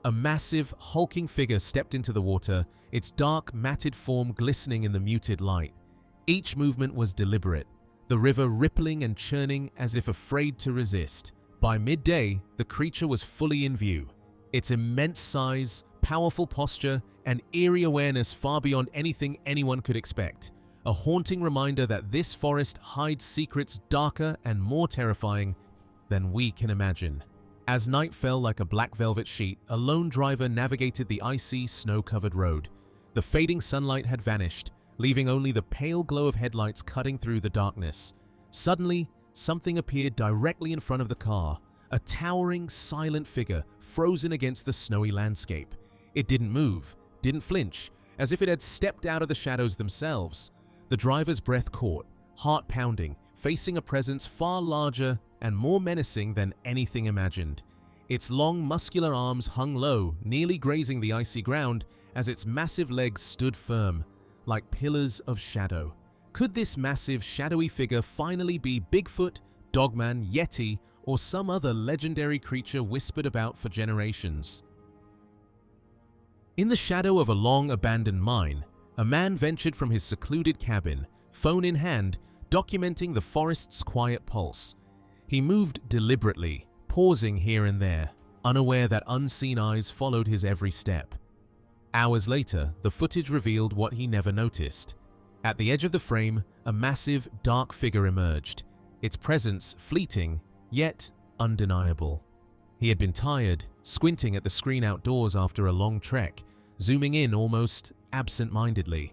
A massive, hulking figure stepped into the water, its dark, matted form glistening in the muted light. Each movement was deliberate, the river rippling and churning as if afraid to resist. By midday, the creature was fully in view. Its immense size, powerful posture, and eerie awareness far beyond anything anyone could expect. A haunting reminder that this forest hides secrets darker and more terrifying than we can imagine. As night fell like a black velvet sheet, a lone driver navigated the icy, snow-covered road. The fading sunlight had vanished, leaving only the pale glow of headlights cutting through the darkness. Suddenly, something appeared directly in front of the car, a towering, silent figure frozen against the snowy landscape. It didn't move, didn't flinch, as if it had stepped out of the shadows themselves. The driver's breath caught, heart pounding, facing a presence far larger and more menacing than anything imagined. Its long, muscular arms hung low, nearly grazing the icy ground, as its massive legs stood firm, like pillars of shadow. Could this massive, shadowy figure finally be Bigfoot, Dogman, Yeti, or some other legendary creature whispered about for generations? In the shadow of a long abandoned mine, a man ventured from his secluded cabin, phone in hand, documenting the forest's quiet pulse. He moved deliberately, pausing here and there, unaware that unseen eyes followed his every step. Hours later, the footage revealed what he never noticed. At the edge of the frame, a massive, dark figure emerged, its presence fleeting, yet undeniable. He had been tired, squinting at the screen outdoors after a long trek, zooming in almost absent-mindedly.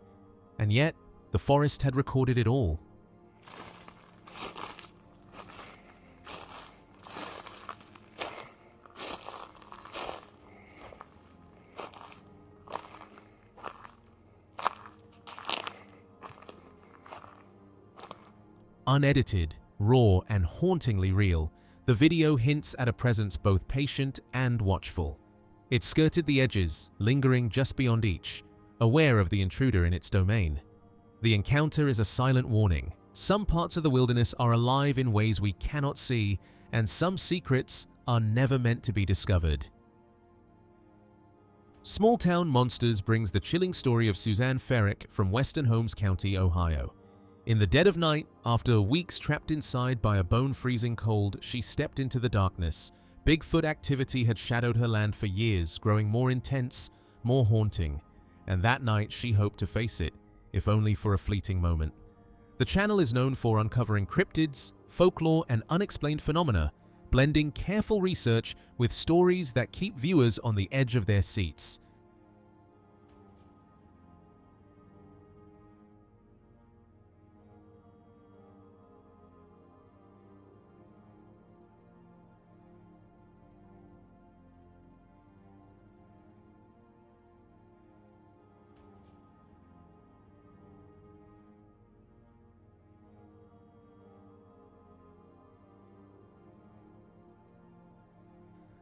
And yet, the forest had recorded it all. Unedited, raw, and hauntingly real, the video hints at a presence both patient and watchful. It skirted the edges, lingering just beyond each, aware of the intruder in its domain. The encounter is a silent warning. Some parts of the wilderness are alive in ways we cannot see, and some secrets are never meant to be discovered. Small Town Monsters brings the chilling story of Suzanne Ferrick from Western Holmes County, Ohio. In the dead of night, after weeks trapped inside by a bone-freezing cold, she stepped into the darkness. Bigfoot activity had shadowed her land for years, growing more intense, more haunting. And that night, she hoped to face it, if only for a fleeting moment. The channel is known for uncovering cryptids, folklore, and unexplained phenomena, blending careful research with stories that keep viewers on the edge of their seats.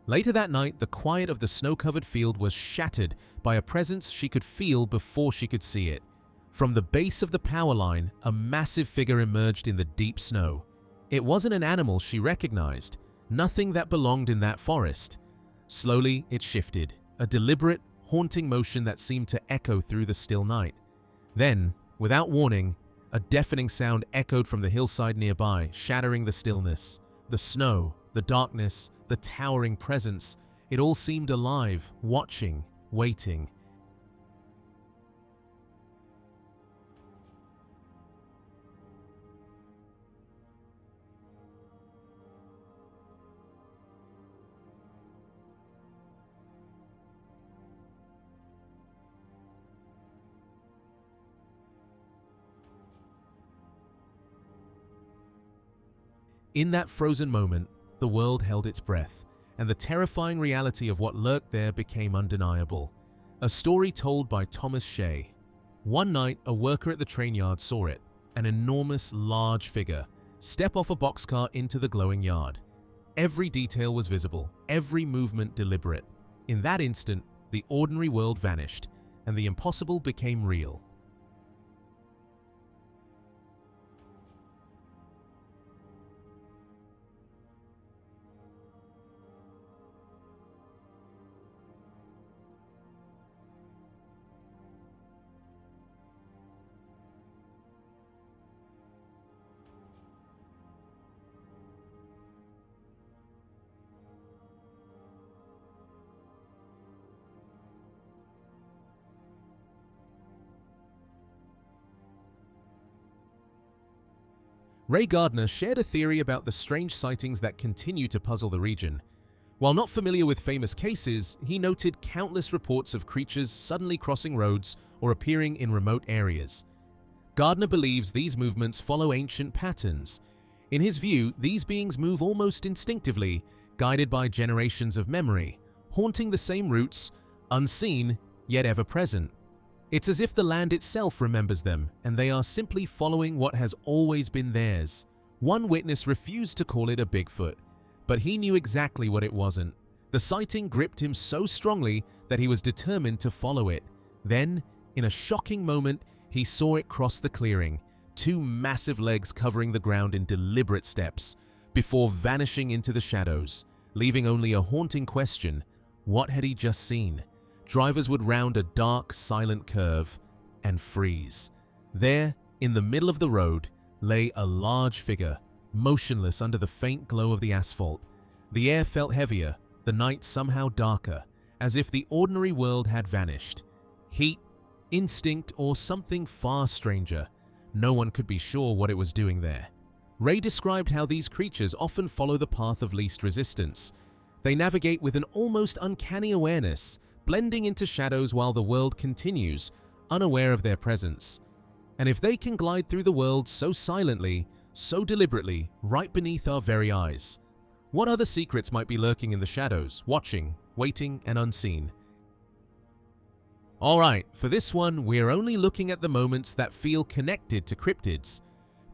Later that night, the quiet of the snow-covered field was shattered by a presence she could feel before she could see it. From the base of the power line, a massive figure emerged in the deep snow. It wasn't an animal she recognized, nothing that belonged in that forest. Slowly, it shifted, a deliberate, haunting motion that seemed to echo through the still night. Then, without warning, a deafening sound echoed from the hillside nearby, shattering the stillness. The snow, the darkness, the towering presence, it all seemed alive, watching, waiting. In that frozen moment, the world held its breath, and the terrifying reality of what lurked there became undeniable. A story told by Thomas Shea. One night, a worker at the train yard saw it, an enormous, large figure, step off a boxcar into the glowing yard. Every detail was visible, every movement deliberate. In that instant, the ordinary world vanished, and the impossible became real. Ray Gardner shared a theory about the strange sightings that continue to puzzle the region. While not familiar with famous cases, he noted countless reports of creatures suddenly crossing roads or appearing in remote areas. Gardner believes these movements follow ancient patterns. In his view, these beings move almost instinctively, guided by generations of memory, haunting the same routes, unseen, yet ever present. It's as if the land itself remembers them, and they are simply following what has always been theirs. One witness refused to call it a Bigfoot, but he knew exactly what it wasn't. The sighting gripped him so strongly that he was determined to follow it. Then, in a shocking moment, he saw it cross the clearing, two massive legs covering the ground in deliberate steps, before vanishing into the shadows, leaving only a haunting question: what had he just seen? Drivers would round a dark, silent curve and freeze. There, in the middle of the road, lay a large figure, motionless under the faint glow of the asphalt. The air felt heavier, the night somehow darker, as if the ordinary world had vanished. Heat, instinct, or something far stranger. No one could be sure what it was doing there. Ray described how these creatures often follow the path of least resistance. They navigate with an almost uncanny awareness, blending into shadows while the world continues, unaware of their presence. And if they can glide through the world so silently, so deliberately, right beneath our very eyes, what other secrets might be lurking in the shadows, watching, waiting, and unseen? Alright, for this one, we're only looking at the moments that feel connected to cryptids.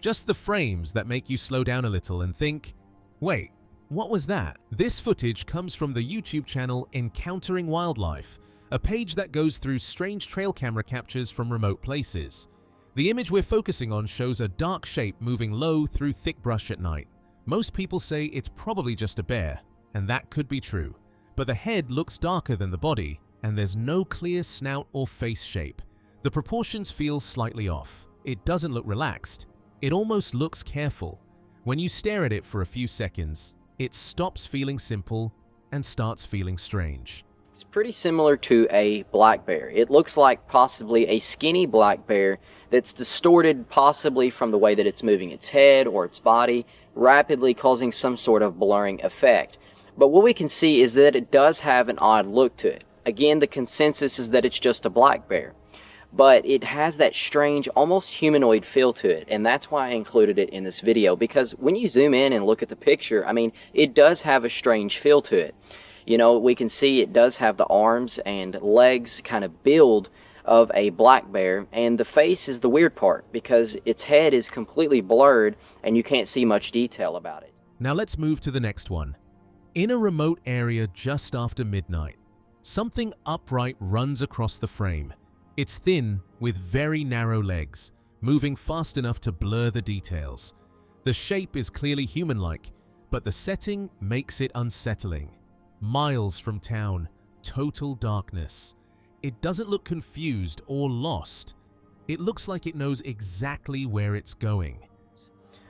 Just the frames that make you slow down a little and think, wait, what was that? This footage comes from the YouTube channel Encountering Wildlife, a page that goes through strange trail camera captures from remote places. The image we're focusing on shows a dark shape moving low through thick brush at night. Most people say it's probably just a bear, and that could be true. But the head looks darker than the body, and there's no clear snout or face shape. The proportions feel slightly off. It doesn't look relaxed. It almost looks careful. When you stare at it for a few seconds, it stops feeling simple and starts feeling strange. It's pretty similar to a black bear. It looks like possibly a skinny black bear that's distorted possibly from the way that it's moving its head or its body, rapidly causing some sort of blurring effect. But what we can see is that it does have an odd look to it. Again, the consensus is that it's just a black bear. But it has that strange, almost humanoid feel to it, and that's why I included it in this video, because when you zoom in and look at the picture, I mean, it does have a strange feel to it. You know, we can see it does have the arms and legs kind of build of a black bear, and the face is the weird part, because its head is completely blurred and you can't see much detail about it. Now let's move to the next one. In a remote area just after midnight, something upright runs across the frame. It's thin with very narrow legs, moving fast enough to blur the details. The shape is clearly human-like, but the setting makes it unsettling. Miles from town, total darkness. It doesn't look confused or lost. It looks like it knows exactly where it's going.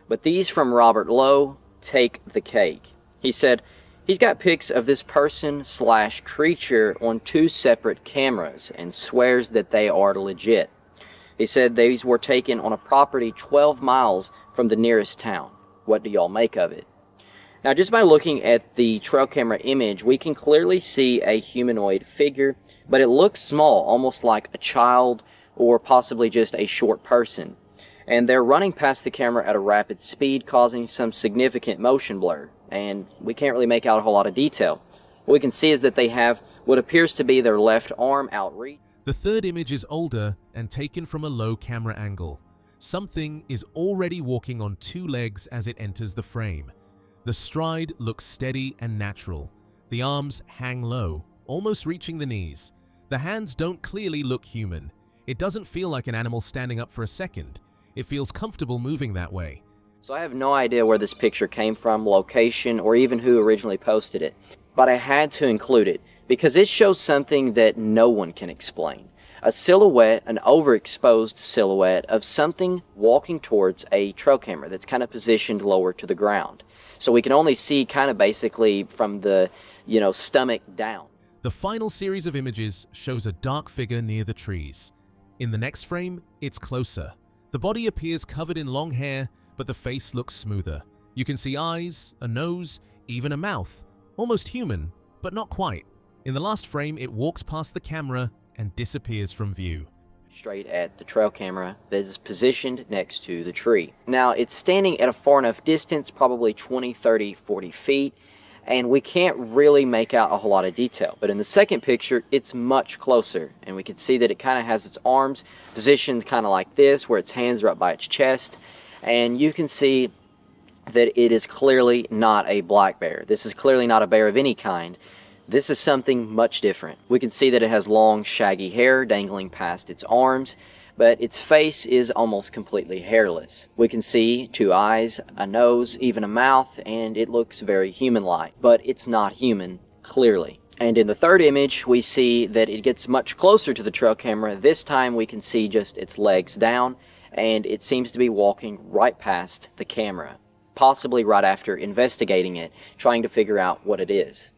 But these from Robert Lowe take the cake. He said he's got pics of this person/creature on 2 separate cameras and swears that they are legit. He said these were taken on a property 12 miles from the nearest town. What do y'all make of it? Now, just by looking at the trail camera image, we can clearly see a humanoid figure, but it looks small, almost like a child or possibly just a short person. And they're running past the camera at a rapid speed, causing some significant motion blur, and we can't really make out a whole lot of detail. What we can see is that they have what appears to be their left arm outreach. The third image is older and taken from a low camera angle. Something is already walking on 2 legs as it enters the frame. The stride looks steady and natural. The arms hang low, almost reaching the knees. The hands don't clearly look human. It doesn't feel like an animal standing up for a second. It feels comfortable moving that way. So I have no idea where this picture came from, location, or even who originally posted it. But I had to include it because it shows something that no one can explain. A silhouette, an overexposed silhouette of something walking towards a trail camera that's kind of positioned lower to the ground. So we can only see kind of basically from the, stomach down. The final series of images shows a dark figure near the trees. In the next frame, it's closer. The body appears covered in long hair, but the face looks smoother. You can see eyes, a nose, even a mouth. Almost human, but not quite. In the last frame, it walks past the camera and disappears from view. Straight at the trail camera that is positioned next to the tree. Now, it's standing at a far enough distance, probably 20, 30, 40 feet, and we can't really make out a whole lot of detail. But in the second picture, it's much closer, and we can see that it kind of has its arms positioned kind of like this, where its hands are up by its chest, and you can see that it is clearly not a black bear. This is clearly not a bear of any kind. This is something much different. We can see that it has long, shaggy hair dangling past its arms, but its face is almost completely hairless. We can see 2 eyes, a nose, even a mouth, and it looks very human-like, but it's not human, clearly. And in the third image, we see that it gets much closer to the trail camera. This time we can see just its legs down, and it seems to be walking right past the camera, possibly right after investigating it, trying to figure out what it is.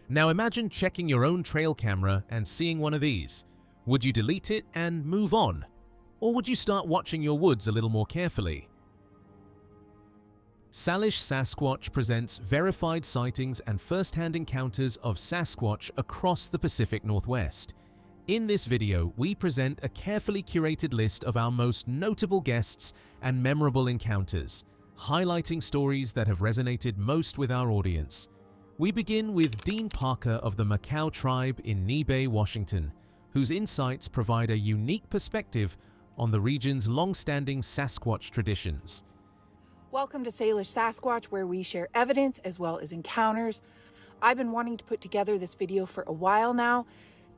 Now imagine checking your own trail camera and seeing one of these. Would you delete it and move on? Or would you start watching your woods a little more carefully? Salish Sasquatch presents verified sightings and first-hand encounters of Sasquatch across the Pacific Northwest. In this video, we present a carefully curated list of our most notable guests and memorable encounters, highlighting stories that have resonated most with our audience. We begin with Dean Parker of the Macau tribe in Nebe, Washington, whose insights provide a unique perspective on the region's long-standing Sasquatch traditions. Welcome to Salish Sasquatch, where we share evidence as well as encounters. I've been wanting to put together this video for a while now.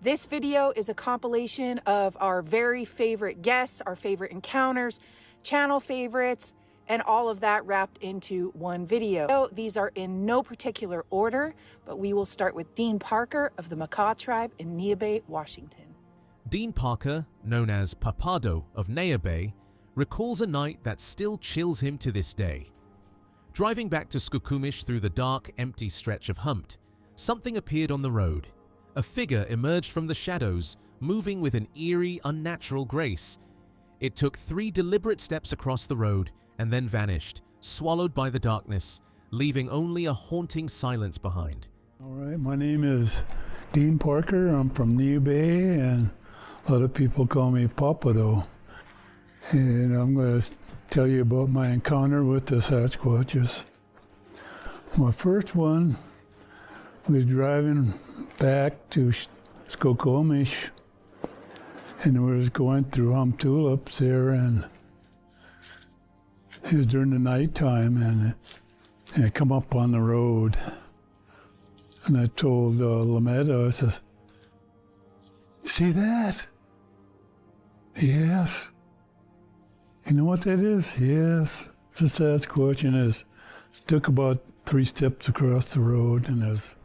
This video is a compilation of our very favorite guests, our favorite encounters, channel favorites, and all of that wrapped into one video. So these are in no particular order, but we will start with Dean Parker of the Macau tribe in Nebe, Washington. Dean Parker, known as Papado of Nebe, recalls a night that still chills him to this day. Driving back to Skokomish through the dark, empty stretch of Humpt, something appeared on the road. A figure emerged from the shadows, moving with an eerie, unnatural grace. It took 3 deliberate steps across the road and then vanished, swallowed by the darkness, leaving only a haunting silence behind. All right, my name is Dean Parker. I'm from Nebe, and a lot of people call me Papado. And I'm going to tell you about my encounter with the Sasquatches. My first one was driving back to Skokomish, and we was going through tulips there, and It was during the nighttime, and I come up on the road, and I told Lametta, I says, "See that?" "Yes." "You know what that is?" "Yes." It's a Sasquatch, and it took about 3 steps across the road, and it was...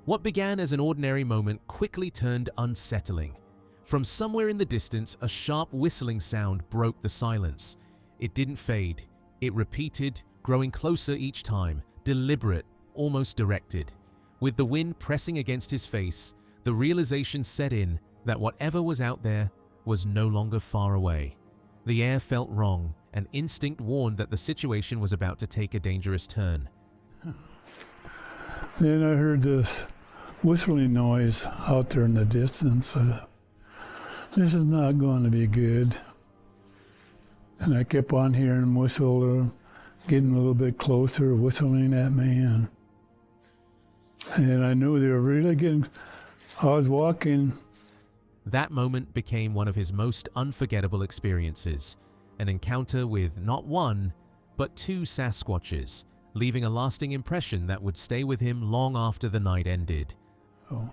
What began as an ordinary moment quickly turned unsettling. From somewhere in the distance, a sharp whistling sound broke the silence. It didn't fade. It repeated, growing closer each time, deliberate, almost directed. With the wind pressing against his face, the realization set in that whatever was out there was no longer far away. The air felt wrong, and instinct warned that the situation was about to take a dangerous turn. Then I heard this whistling noise out there in the distance. This is not going to be good. And I kept on hearing whistle, getting a little bit closer, whistling at me. And I knew they were really getting... I was walking. That moment became one of his most unforgettable experiences, an encounter with not one, but 2 Sasquatches, leaving a lasting impression that would stay with him long after the night ended. Oh,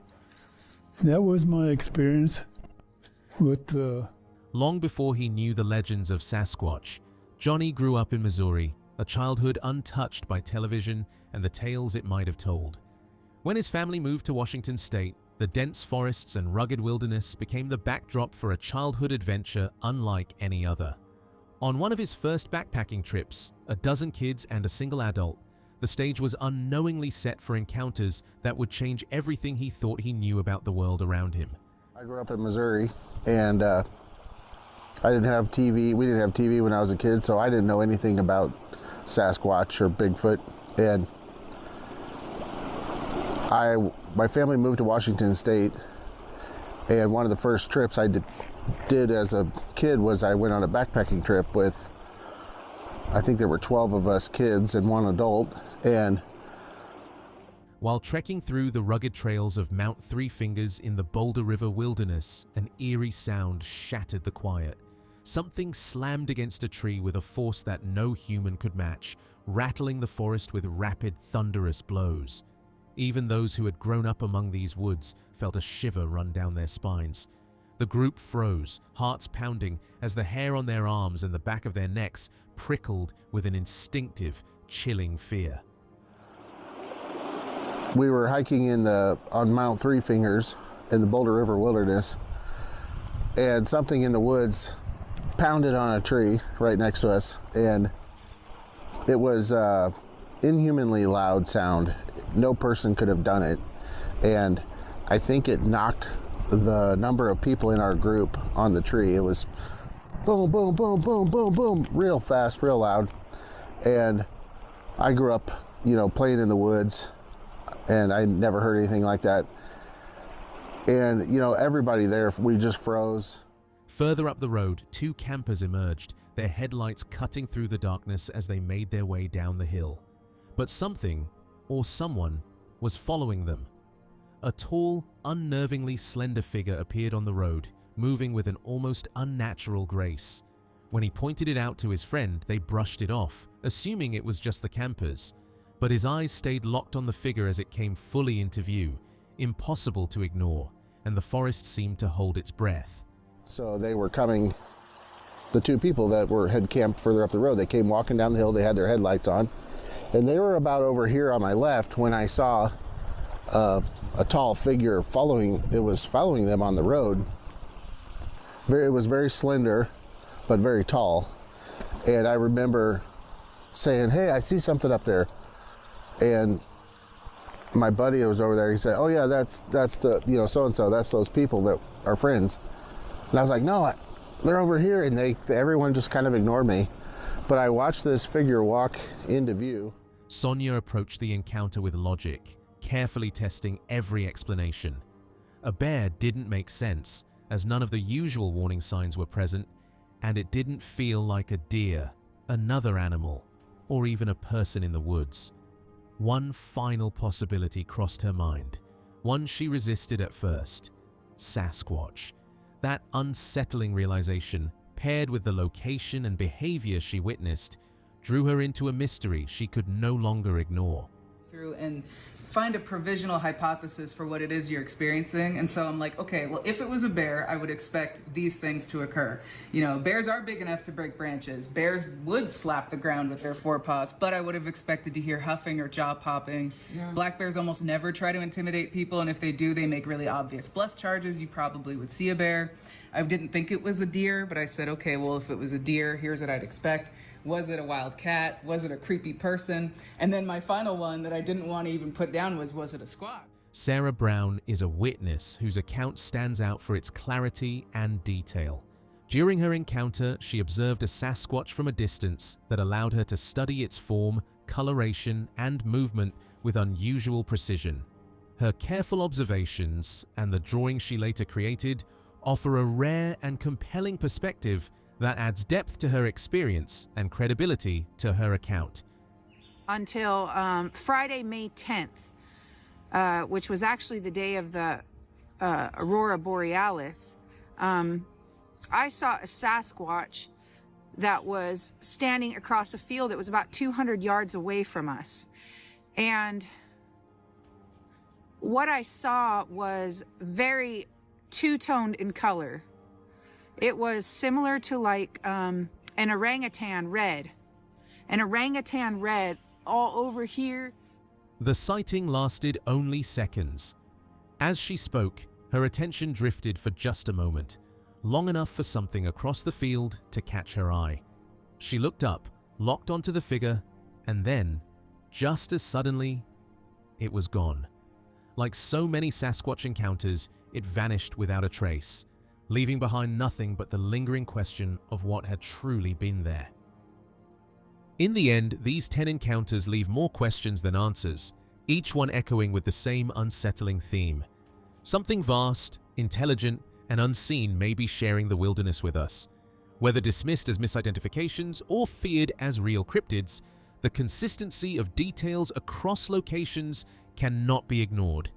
that was my experience with the... Long before he knew the legends of Sasquatch, Johnny grew up in Missouri, a childhood untouched by television and the tales it might have told. When his family moved to Washington State, the dense forests and rugged wilderness became the backdrop for a childhood adventure unlike any other. On one of his first backpacking trips, a dozen kids and a single adult, the stage was unknowingly set for encounters that would change everything he thought he knew about the world around him. I grew up in Missouri, and I didn't have TV. We didn't have TV when I was a kid, so I didn't know anything about Sasquatch or Bigfoot. And my family moved to Washington State, and one of the first trips I did as a kid was I went on a backpacking trip with, I think there were 12 of us kids and 1 adult. And while trekking through the rugged trails of Mount Three Fingers in the Boulder River wilderness, an eerie sound shattered the quiet. Something slammed against a tree with a force that no human could match, rattling the forest with rapid, thunderous blows. Even those who had grown up among these woods felt a shiver run down their spines. The group froze, hearts pounding, as the hair on their arms and the back of their necks prickled with an instinctive, chilling fear. We were hiking on Mount Three Fingers in the Boulder River wilderness, and something in the woods pounded on a tree right next to us, and it was inhumanly loud sound. No person could have done it, and I think it knocked the number of people in our group on the tree. It was boom, boom, boom, boom, boom, boom, real fast, real loud. And I grew up, playing in the woods, and I never heard anything like that. And, everybody there, we just froze. Further up the road, 2 campers emerged, their headlights cutting through the darkness as they made their way down the hill. But something, or someone, was following them. A tall, unnervingly slender figure appeared on the road, moving with an almost unnatural grace. When he pointed it out to his friend, they brushed it off, assuming it was just the campers. But his eyes stayed locked on the figure as it came fully into view, impossible to ignore, and the forest seemed to hold its breath. So they were coming, the 2 people that had camped further up the road, they came walking down the hill, they had their headlights on, and they were about over here on my left when I saw a tall figure following them on the road. It was very slender, but very tall. And I remember saying, "Hey, I see something up there." And my buddy who was over there, he said, "Oh yeah, that's the, so-and-so, that's those people that are friends." And I was like, "No, they're over here." And everyone just kind of ignored me. But I watched this figure walk into view. Sonia approached the encounter with logic, carefully testing every explanation. A bear didn't make sense, as none of the usual warning signs were present, and it didn't feel like a deer, another animal, or even a person in the woods. One final possibility crossed her mind, one she resisted at first: Sasquatch. That unsettling realization, paired with the location and behavior she witnessed, drew her into a mystery she could no longer ignore. Through and find a provisional hypothesis for what it is you're experiencing. And so I'm like, okay, well, if it was a bear, I would expect these things to occur. You know, bears are big enough to break branches. Bears would slap the ground with their forepaws, but I would have expected to hear huffing or jaw popping. Yeah. Black bears almost never try to intimidate people, and if they do, they make really obvious bluff charges. You probably would see a bear. I didn't think it was a deer, but I said, okay, well, if it was a deer, here's what I'd expect. Was it a wild cat? Was it a creepy person? And then my final one that I didn't want to even put down was it a squat? Sarah Brown is a witness whose account stands out for its clarity and detail. During her encounter, she observed a Sasquatch from a distance that allowed her to study its form, coloration, and movement with unusual precision. Her careful observations and the drawing she later created offer a rare and compelling perspective that adds depth to her experience and credibility to her account. Until Friday, May 10th, which was actually the day of the Aurora Borealis, I saw a Sasquatch that was standing across a field that was about 200 yards away from us. And what I saw was very two-toned in color. It was similar to like an orangutan red. An orangutan red all over here. The sighting lasted only seconds. As she spoke, her attention drifted for just a moment, long enough for something across the field to catch her eye. She looked up, locked onto the figure, and then, just as suddenly, it was gone. Like so many Sasquatch encounters, it vanished without a trace, leaving behind nothing but the lingering question of what had truly been there. In the end, these 10 encounters leave more questions than answers, each one echoing with the same unsettling theme. Something vast, intelligent, and unseen may be sharing the wilderness with us. Whether dismissed as misidentifications or feared as real cryptids, the consistency of details across locations cannot be ignored.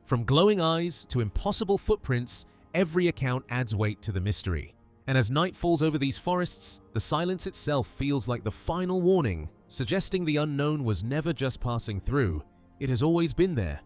From glowing eyes to impossible footprints, every account adds weight to the mystery. And as night falls over these forests, the silence itself feels like the final warning, suggesting the unknown was never just passing through, it has always been there,